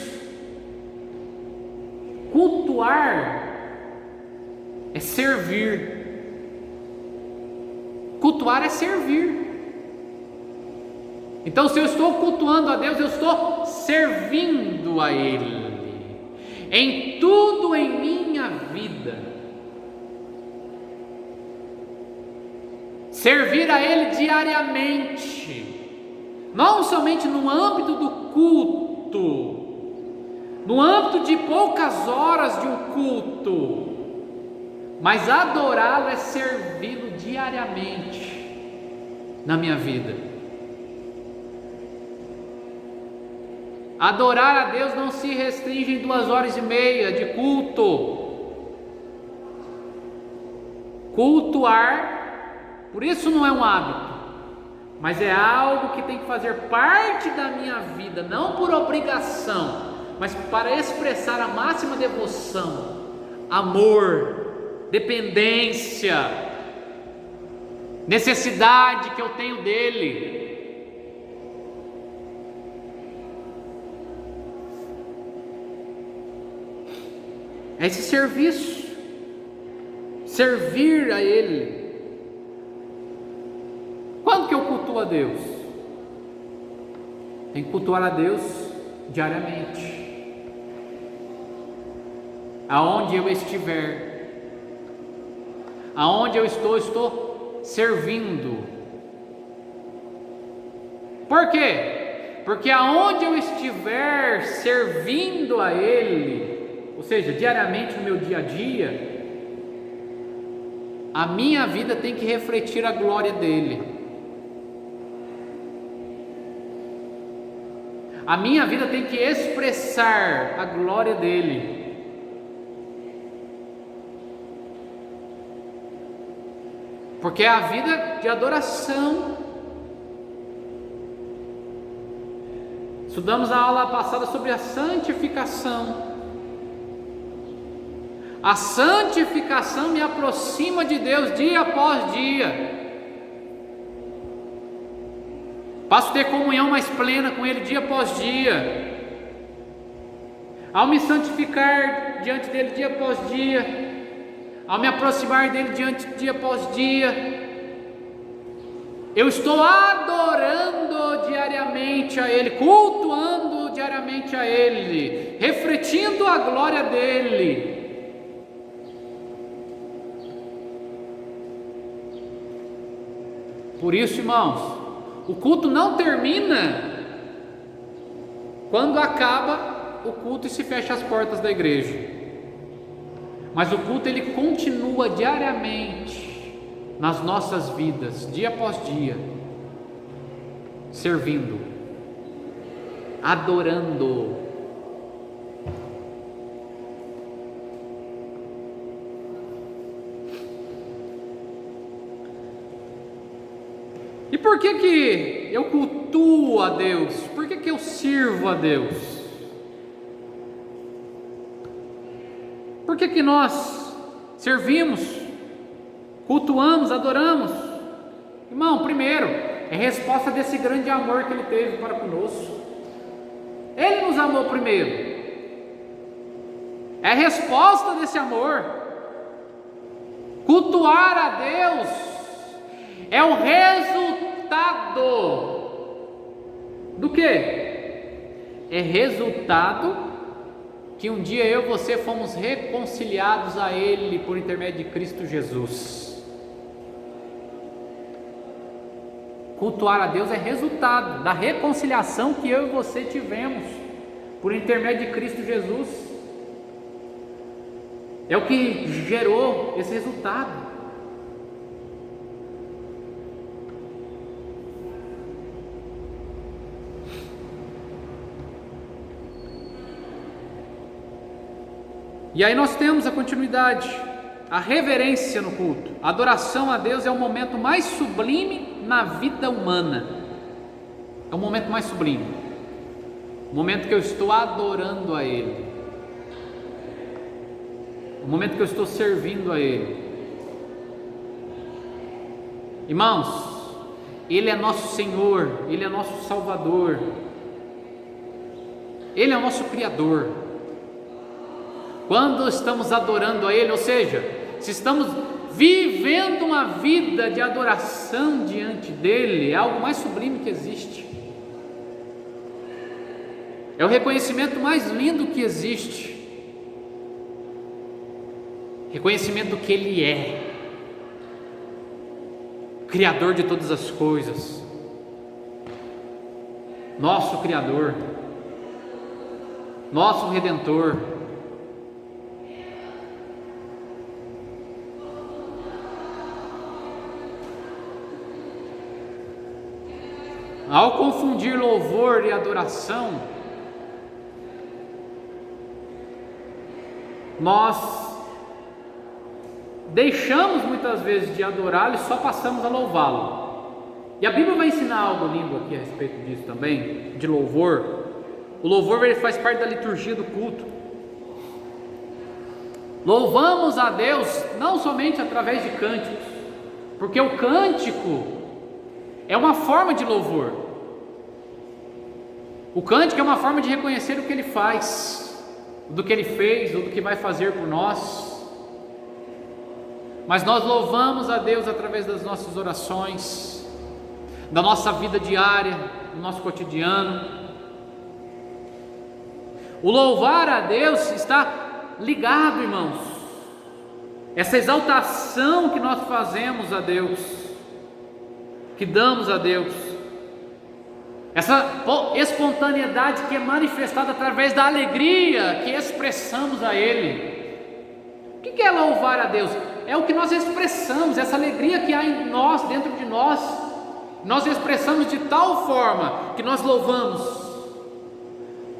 Cultuar é servir. Cultuar é servir. Então, se eu estou cultuando a Deus, eu estou servindo a Ele em tudo em minha vida. Servir a Ele diariamente, não somente no âmbito do culto, no âmbito de poucas horas de um culto, mas adorá-lo é servi-lo diariamente na minha vida. Adorar a Deus não se restringe em 2h30 de culto. Cultuar, por isso não é um hábito, mas é algo que tem que fazer parte da minha vida, não por obrigação, mas para expressar a máxima devoção, amor, dependência, necessidade que eu tenho dele. É esse serviço, servir a Ele. Quando que eu cultuo a Deus? Tem que cultuar a Deus diariamente. Aonde eu estiver, aonde eu estou servindo. Por quê? Porque aonde eu estiver servindo a Ele, ou seja, diariamente no meu dia a dia, a minha vida tem que refletir a glória dele. A minha vida tem que expressar a glória dele. Porque é a vida de adoração. Estudamos na aula passada sobre a santificação. A santificação me aproxima de Deus dia após dia. Passo a ter comunhão mais plena com Ele dia após dia. Ao me santificar diante dEle dia após dia, ao me aproximar dEle dia após dia, eu estou adorando diariamente a Ele, cultuando diariamente a Ele, refletindo a glória dEle. Por isso, irmãos, o culto não termina quando acaba o culto e se fecha as portas da igreja. Mas o culto ele continua diariamente nas nossas vidas, dia após dia, servindo, adorando. E por que eu cultuo a Deus? Por que eu sirvo a Deus? Por que nós servimos, cultuamos, adoramos? Irmão, primeiro, é resposta desse grande amor que Ele teve para conosco. Ele nos amou primeiro. É resposta desse amor. Cultuar a Deus é o resultado do quê? É resultado que um dia eu e você fomos reconciliados a Ele por intermédio de Cristo Jesus. Cultuar a Deus é resultado da reconciliação que eu e você tivemos por intermédio de Cristo Jesus. É o que gerou esse resultado. E aí nós temos a continuidade, a reverência no culto. A adoração a Deus é o momento mais sublime na vida humana. É o momento mais sublime. O momento que eu estou adorando a Ele. O momento que eu estou servindo a Ele. Irmãos, Ele é nosso Senhor, Ele é nosso Salvador. Ele é o nosso Criador. Quando estamos adorando a Ele, ou seja, se estamos vivendo uma vida de adoração diante dEle, é algo mais sublime que existe. É o reconhecimento mais lindo que existe. Reconhecimento do que Ele é, Criador de todas as coisas, nosso Criador, nosso Redentor. Ao confundir louvor e adoração, nós deixamos muitas vezes de adorá-lo e só passamos a louvá-lo. E a Bíblia vai ensinar algo lindo aqui a respeito disso também, de louvor. O louvor ele faz parte da liturgia do culto. Louvamos a Deus não somente através de cânticos, porque o cântico é uma forma de louvor. O cântico é uma forma de reconhecer o que Ele faz, do que Ele fez, ou do que vai fazer por nós. Mas nós louvamos a Deus através das nossas orações, da nossa vida diária, do nosso cotidiano. O louvar a Deus está ligado, irmãos, essa exaltação que nós fazemos a Deus, que damos a Deus, essa espontaneidade que é manifestada através da alegria que expressamos a Ele. O que é louvar a Deus? É o que nós expressamos, essa alegria que há em nós, dentro de nós, nós expressamos de tal forma que nós louvamos,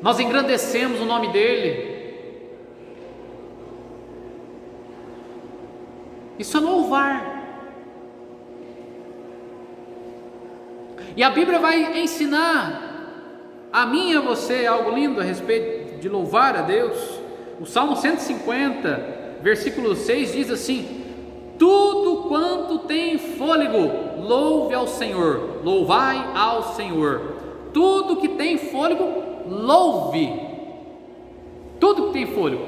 nós engrandecemos o nome dEle. Isso é louvar. E a Bíblia vai ensinar a mim e a você algo lindo a respeito de louvar a Deus. O Salmo 150, versículo 6 diz assim: tudo quanto tem fôlego, louve ao Senhor, louvai ao Senhor. Tudo que tem fôlego, louve. Tudo que tem fôlego.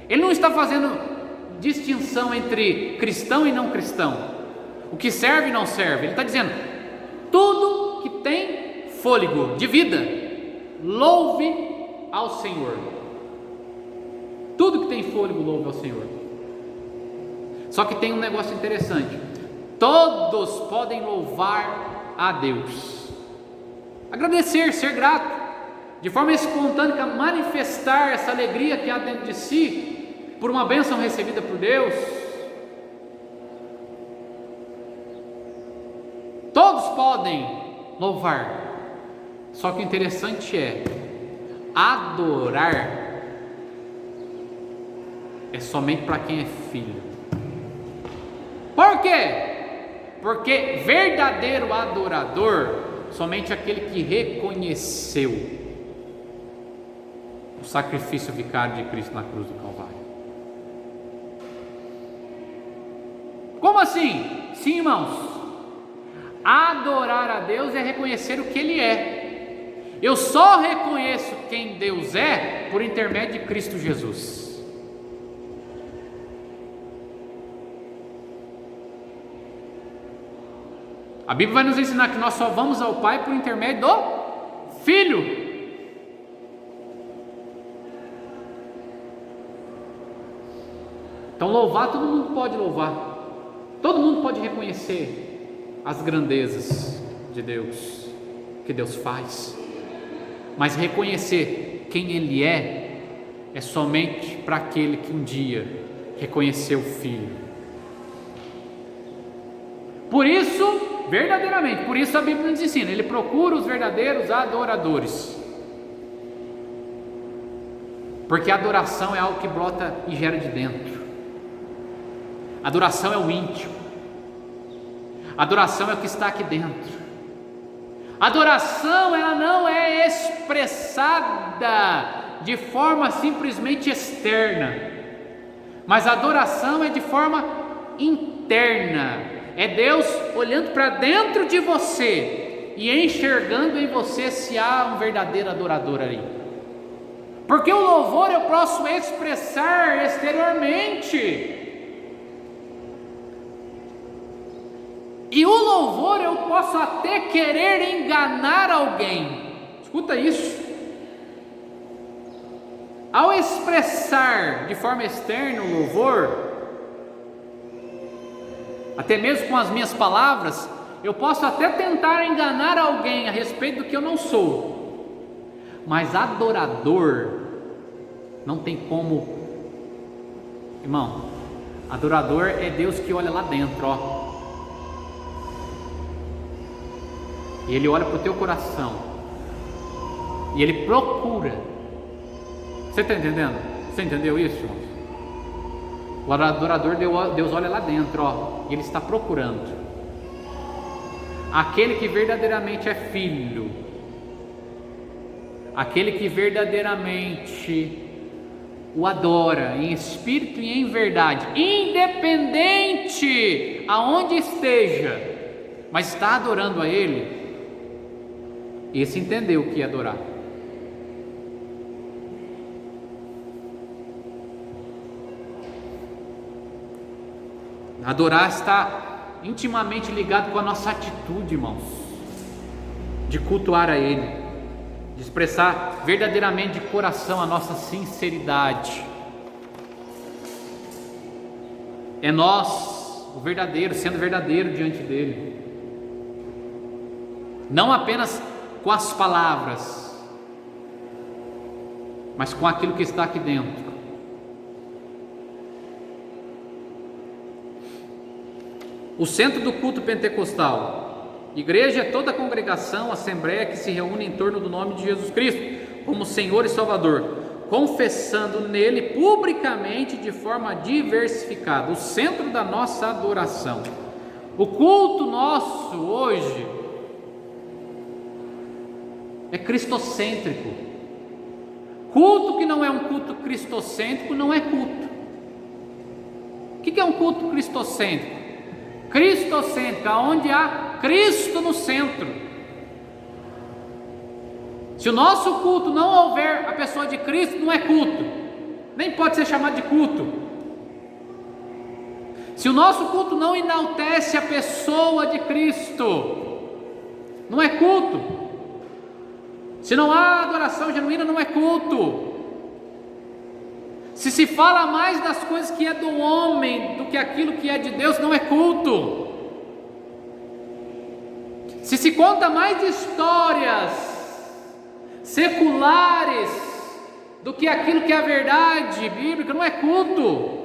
Ele não está fazendo distinção entre cristão e não cristão, o que serve e não serve. Ele está dizendo: tudo que tem fôlego de vida, louve ao Senhor. Tudo que tem fôlego, louve ao Senhor. Só que tem um negócio interessante: todos podem louvar a Deus, agradecer, ser grato. de forma espontânea, manifestar essa alegria que há dentro de si, por uma bênção recebida por Deus. Todos podem louvar, só que o interessante é, adorar é somente para quem é filho. Por quê? Porque verdadeiro adorador, somente aquele que reconheceu o sacrifício vicário de Cristo na cruz do Calvário. Como assim? Sim, irmãos, adorar a Deus é reconhecer o que Ele é. Eu só reconheço quem Deus é por intermédio de Cristo Jesus. A Bíblia vai nos ensinar que nós só vamos ao Pai por intermédio do Filho. Então louvar, todo mundo pode louvar, todo mundo pode reconhecer as grandezas de Deus, que Deus faz, mas reconhecer quem Ele é somente para aquele que um dia reconheceu o Filho. Por isso, verdadeiramente, por isso a Bíblia nos ensina, Ele procura os verdadeiros adoradores, porque a adoração é algo que brota e gera de dentro. Adoração é o íntimo, adoração é o que está aqui dentro. Adoração, ela não é expressada de forma simplesmente externa, mas adoração é de forma interna. É Deus olhando para dentro de você e enxergando em você se há um verdadeiro adorador ali. Porque o louvor eu posso expressar exteriormente, e o louvor eu posso até querer enganar alguém. Escuta isso. Ao expressar de forma externa o louvor, até mesmo com as minhas palavras, eu posso até tentar enganar alguém a respeito do que eu não sou, mas adorador não tem como, irmão. Adorador é Deus que olha lá dentro, ó, e Ele olha para o teu coração e Ele procura. Você está entendendo? Você entendeu isso, irmão? O adorador, Deus olha lá dentro, ó, e Ele está procurando aquele que verdadeiramente é filho, aquele que verdadeiramente o adora em espírito e em verdade, independente aonde esteja, mas está adorando a Ele. Esse entendeu o que é adorar. Adorar está intimamente ligado com a nossa atitude, irmãos, de cultuar a Ele, de expressar verdadeiramente de coração a nossa sinceridade. É nós, o verdadeiro, sendo verdadeiro diante dEle, não apenas com as palavras, mas com aquilo que está aqui dentro. O centro do culto pentecostal, igreja, é toda a congregação, assembleia que se reúne em torno do nome de Jesus Cristo como Senhor e Salvador, confessando nele publicamente de forma diversificada, o centro da nossa adoração. O culto nosso hoje é cristocêntrico. Culto que não é um culto cristocêntrico não é culto. O que é um culto cristocêntrico? Cristocêntrico, onde há Cristo no centro. Se o nosso culto não houver a pessoa de Cristo, não é culto, nem pode ser chamado de culto. Se o nosso culto não enaltece a pessoa de Cristo, não é culto. Se não há adoração genuína, não é culto. Se fala mais das coisas que é do homem do que aquilo que é de Deus, não é culto. Se conta mais histórias seculares do que aquilo que é a verdade bíblica, não é culto.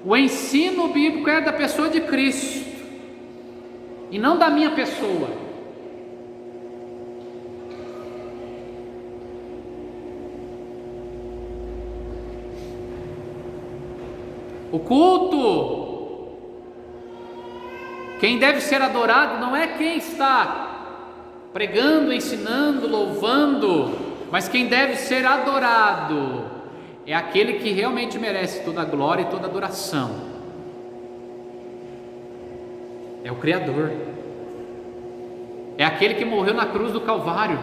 O ensino bíblico é da pessoa de Cristo e não da minha pessoa. O culto, quem deve ser adorado não é quem está pregando, ensinando, louvando, mas quem deve ser adorado é aquele que realmente merece toda a glória e toda a adoração. É o Criador. É aquele que morreu na cruz do Calvário.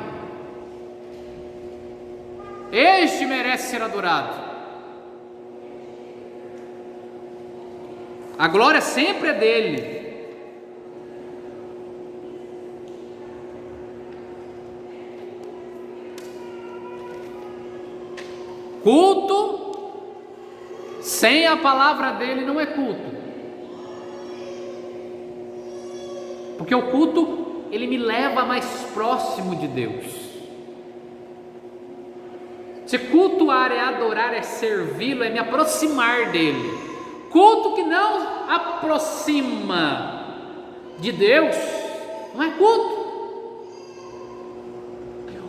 Este merece ser adorado. A glória sempre é dele. Culto sem a palavra dele não é culto. Porque o culto, ele me leva mais próximo de Deus. Se cultuar é adorar, é servi-lo, é me aproximar dele. Culto que não aproxima de Deus não é culto.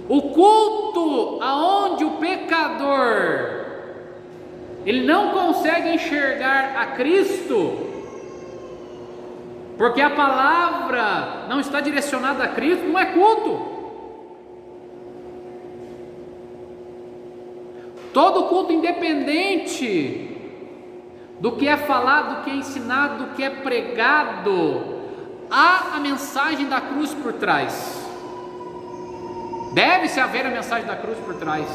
O culto aonde o pecador ele não consegue enxergar a Cristo, porque a palavra não está direcionada a Cristo, não é culto. Todo culto, independente do que é falado, do que é ensinado, do que é pregado, há a mensagem da cruz por trás. Deve-se haver a mensagem da cruz por trás.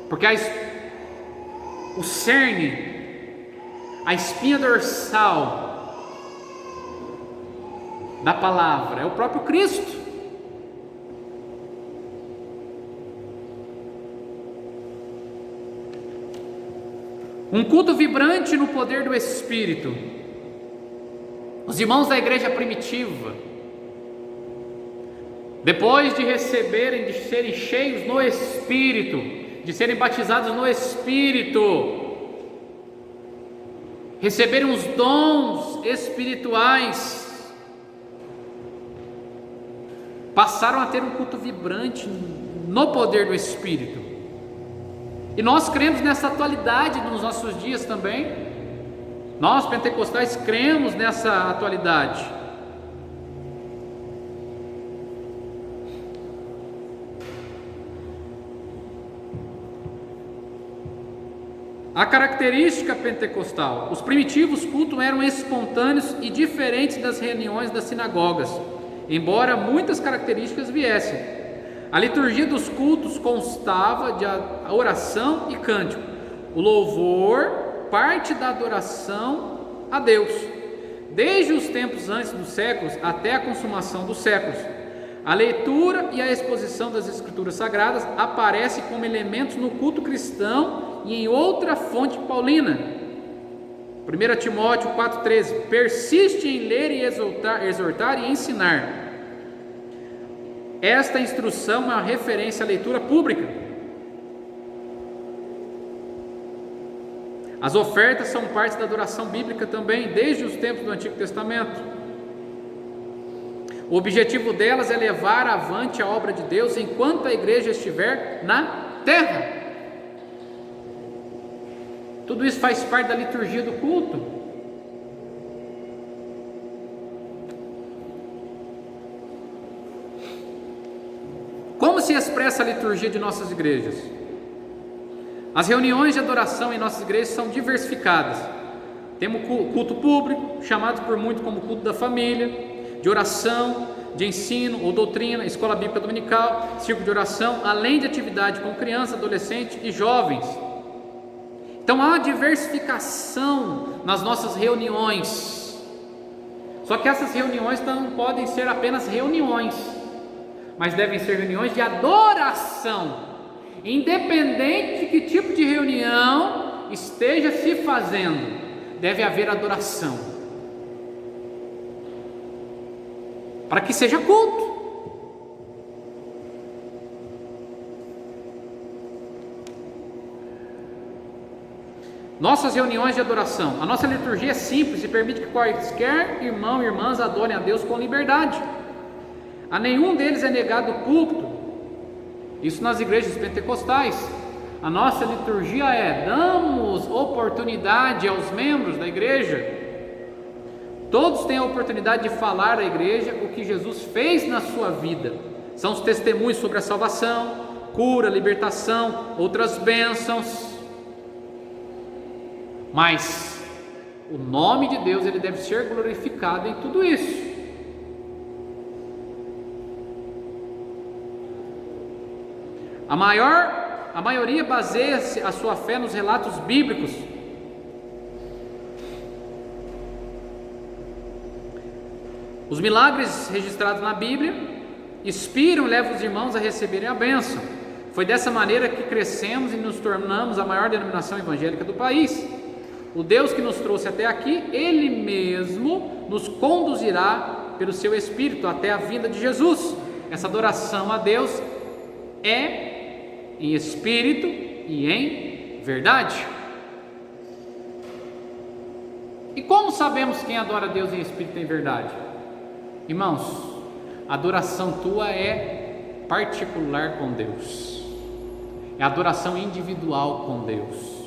Porque o cerne, a espinha dorsal da palavra é o próprio Cristo. Um culto vibrante no poder do Espírito. Os irmãos da igreja primitiva, depois de receberem, de serem cheios no Espírito, de serem batizados no Espírito, receberem os dons espirituais, passaram a ter um culto vibrante no poder do Espírito. E nós cremos nessa atualidade nos nossos dias também. Nós pentecostais cremos nessa atualidade. A característica pentecostal: os primitivos cultos eram espontâneos e diferentes das reuniões das sinagogas, embora muitas características viessem. A liturgia dos cultos constava de oração e cântico. O louvor parte da adoração a Deus, desde os tempos antes dos séculos até a consumação dos séculos. A leitura e a exposição das Escrituras Sagradas aparecem como elementos no culto cristão e em outra fonte paulina. 1 Timóteo 4,13: persiste em ler e exortar e ensinar. Esta instrução é uma referência à leitura pública. As ofertas são parte da adoração bíblica também, desde os tempos do Antigo Testamento. O objetivo delas é levar avante a obra de Deus enquanto a igreja estiver na terra. Tudo isso faz parte da liturgia do culto. Como se expressa a liturgia de nossas igrejas? As reuniões de adoração em nossas igrejas são diversificadas. Temos culto público, chamado por muitos como culto da família, de oração, de ensino ou doutrina, escola bíblica dominical, círculo de oração, além de atividade com crianças, adolescentes e jovens. Então há uma diversificação nas nossas reuniões. Só que essas reuniões não podem ser apenas reuniões, mas devem ser reuniões de adoração. Independente de que tipo de reunião esteja se fazendo, deve haver adoração, para que seja culto. Nossas reuniões de adoração, a nossa liturgia é simples e permite que quaisquer irmão e irmãs adorem a Deus com liberdade. A nenhum deles é negado o culto. Isso nas igrejas pentecostais. A nossa liturgia damos oportunidade aos membros da igreja. Todos têm a oportunidade de falar à igreja o que Jesus fez na sua vida. São os testemunhos sobre a salvação, cura, libertação, outras bênçãos. Mas o nome de Deus, ele deve ser glorificado em tudo isso. A maioria baseia a sua fé nos relatos bíblicos. Os milagres registrados na Bíblia inspiram e levam os irmãos a receberem a bênção. Foi dessa maneira que crescemos e nos tornamos a maior denominação evangélica do país. O Deus que nos trouxe até aqui, Ele mesmo nos conduzirá pelo seu Espírito até a vinda de Jesus. Essa adoração a Deus é em espírito e em verdade. E como sabemos quem adora a Deus em espírito e em verdade? Irmãos, a adoração tua é particular com Deus, é adoração individual com Deus.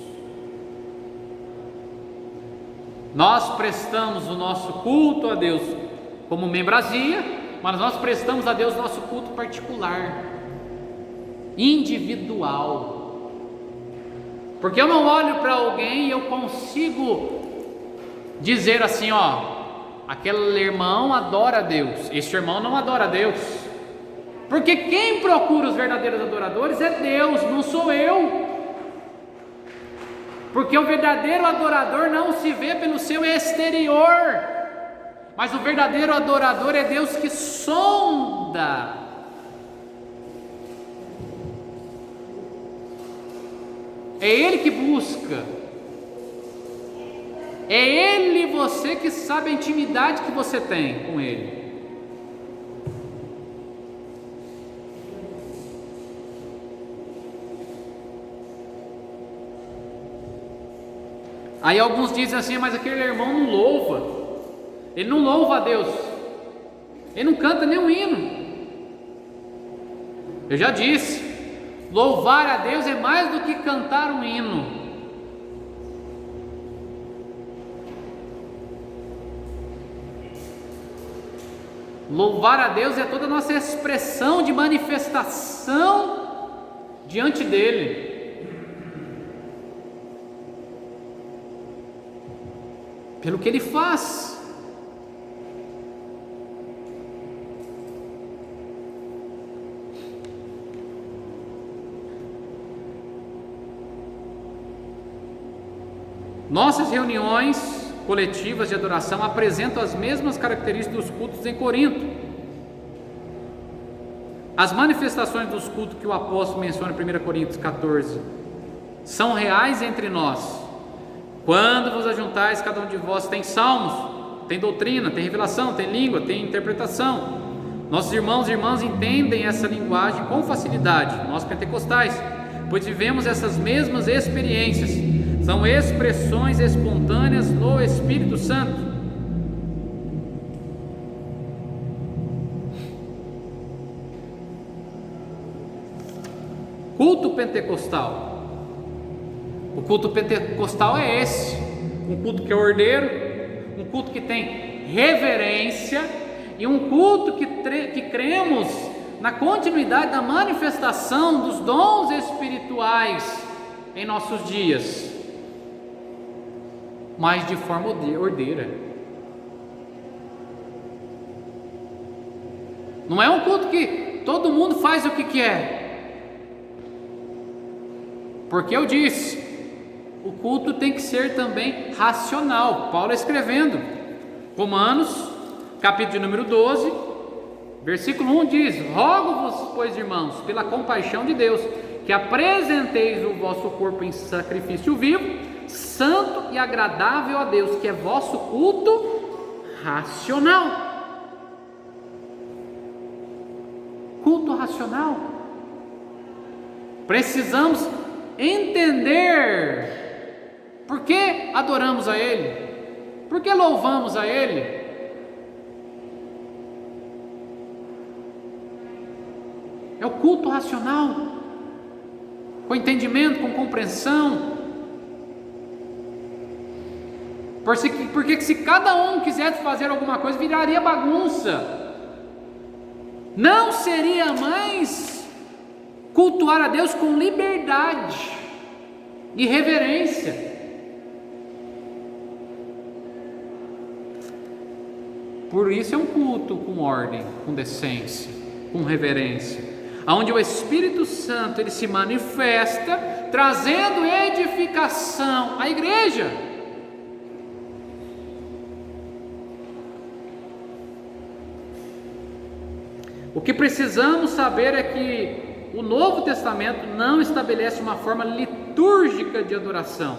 Nós prestamos o nosso culto a Deus como membrazia, mas nós prestamos a Deus nosso culto particular, individual. Porque eu não olho para alguém e eu consigo dizer assim, aquele irmão adora a Deus, este irmão não adora a Deus. Porque quem procura os verdadeiros adoradores é Deus, não sou eu. Porque o verdadeiro adorador não se vê pelo seu exterior, mas o verdadeiro adorador é Deus que sonda. É Ele que busca. É Ele, você que sabe a intimidade que você tem com Ele. Aí alguns dizem assim, mas aquele irmão não louva, ele não louva a Deus, ele não canta nenhum hino. Eu já disse, louvar a Deus é mais do que cantar um hino. Louvar a Deus é toda a nossa expressão de manifestação diante dEle. Pelo que Ele faz. Nossas reuniões coletivas de adoração apresentam as mesmas características dos cultos em Corinto. As manifestações dos cultos que o apóstolo menciona em 1 Coríntios 14 são reais entre nós. Quando vos ajuntais, cada um de vós tem salmos, tem doutrina, tem revelação, tem língua, tem interpretação. Nossos irmãos e irmãs entendem essa linguagem com facilidade, nós pentecostais, pois vivemos essas mesmas experiências. São expressões espontâneas no Espírito Santo. Culto pentecostal. O culto pentecostal é esse, um culto que é ordeiro, um culto que tem reverência e um culto que cremos na continuidade da manifestação dos dons espirituais em nossos dias, mas de forma ordeira. Não é um culto que todo mundo faz o que quer, porque eu disse, o culto tem que ser também racional. Paulo escrevendo, Romanos, capítulo número 12, versículo 1 diz: rogo-vos, pois irmãos, pela compaixão de Deus, que apresenteis o vosso corpo em sacrifício vivo, santo e agradável a Deus, que é vosso culto racional. Culto racional. Precisamos entender por que adoramos a Ele, por que louvamos a Ele. É o culto racional, com entendimento, com compreensão. Porque se cada um quisesse fazer alguma coisa, viraria bagunça. Não seria mais cultuar a Deus com liberdade e reverência. Por isso é um culto com ordem, com decência, com reverência, onde o Espírito Santo ele se manifesta, trazendo edificação à igreja. O que precisamos saber é que o Novo Testamento não estabelece uma forma litúrgica de adoração,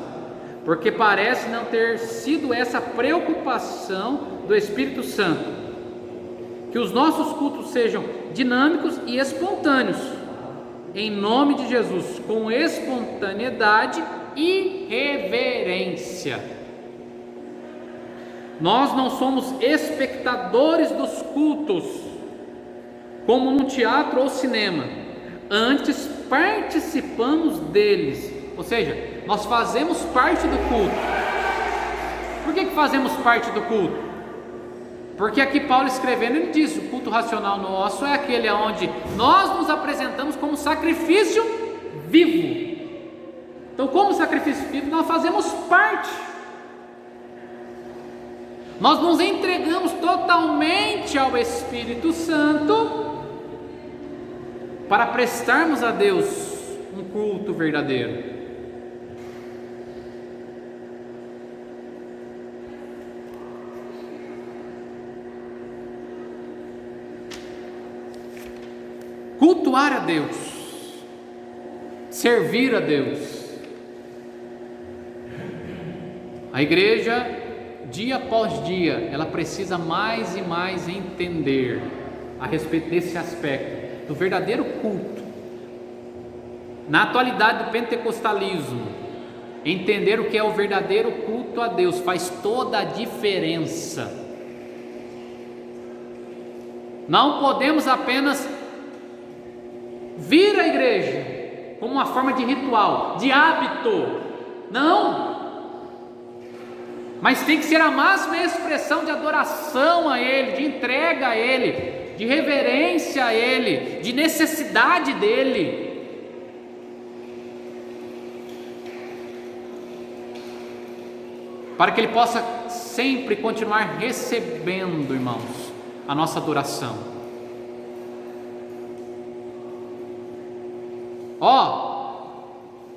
porque parece não ter sido essa preocupação do Espírito Santo, que os nossos cultos sejam dinâmicos e espontâneos, em nome de Jesus, com espontaneidade e reverência. Nós não somos espectadores dos cultos, como num teatro ou cinema, antes participamos deles, ou seja, nós fazemos parte do culto. Por que fazemos parte do culto? Porque aqui Paulo escrevendo, ele diz, o culto racional nosso é aquele onde nós nos apresentamos como sacrifício vivo. Então, como sacrifício vivo, nós fazemos parte. Nós nos entregamos totalmente ao Espírito Santo para prestarmos a Deus um culto verdadeiro. Cultuar a Deus, servir a Deus. A igreja, dia após dia, ela precisa mais e mais entender a respeito desse aspecto do verdadeiro culto. Na atualidade do pentecostalismo, entender o que é o verdadeiro culto a Deus faz toda a diferença. Não podemos apenas vir à igreja como uma forma de ritual, de hábito, não, mas tem que ser a máxima expressão de adoração a Ele, de entrega a Ele, de reverência a Ele, de necessidade dEle. Para que Ele possa sempre continuar recebendo, irmãos, a nossa adoração.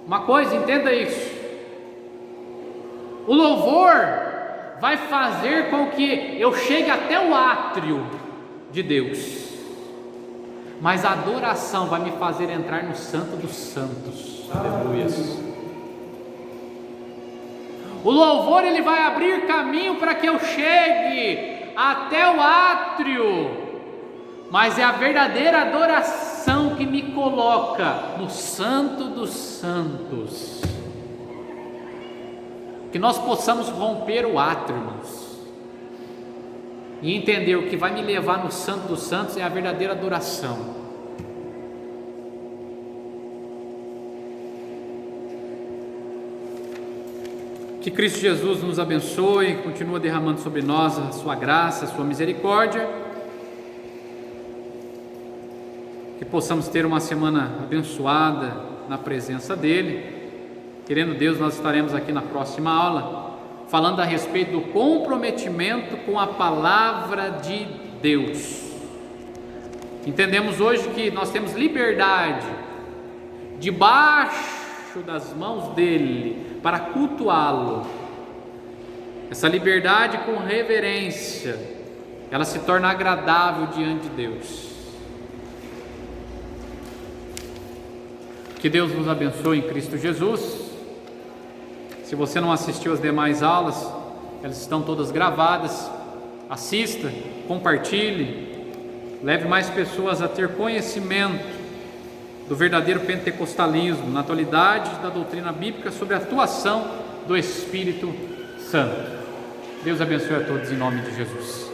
Uma coisa, entenda isso. O louvor vai fazer com que eu chegue até o átrio de Deus, mas a adoração vai me fazer entrar no Santo dos Santos. Aleluia. O louvor ele vai abrir caminho para que eu chegue até o átrio, mas é a verdadeira adoração que me coloca no Santo dos Santos. Que nós possamos romper o átrio, irmãos, e entender o que vai me levar no Santo dos Santos é a verdadeira adoração. Que Cristo Jesus nos abençoe, continua derramando sobre nós a sua graça, a sua misericórdia, que possamos ter uma semana abençoada na presença dEle. Querendo Deus, nós estaremos aqui na próxima aula, falando a respeito do comprometimento com a palavra de Deus. Entendemos hoje que nós temos liberdade, debaixo das mãos dEle, para cultuá-lo. Essa liberdade com reverência, ela se torna agradável diante de Deus. Que Deus nos abençoe em Cristo Jesus. Se você não assistiu às demais aulas, elas estão todas gravadas. Assista, compartilhe, leve mais pessoas a ter conhecimento do verdadeiro pentecostalismo, na atualidade da doutrina bíblica sobre a atuação do Espírito Santo. Deus abençoe a todos em nome de Jesus.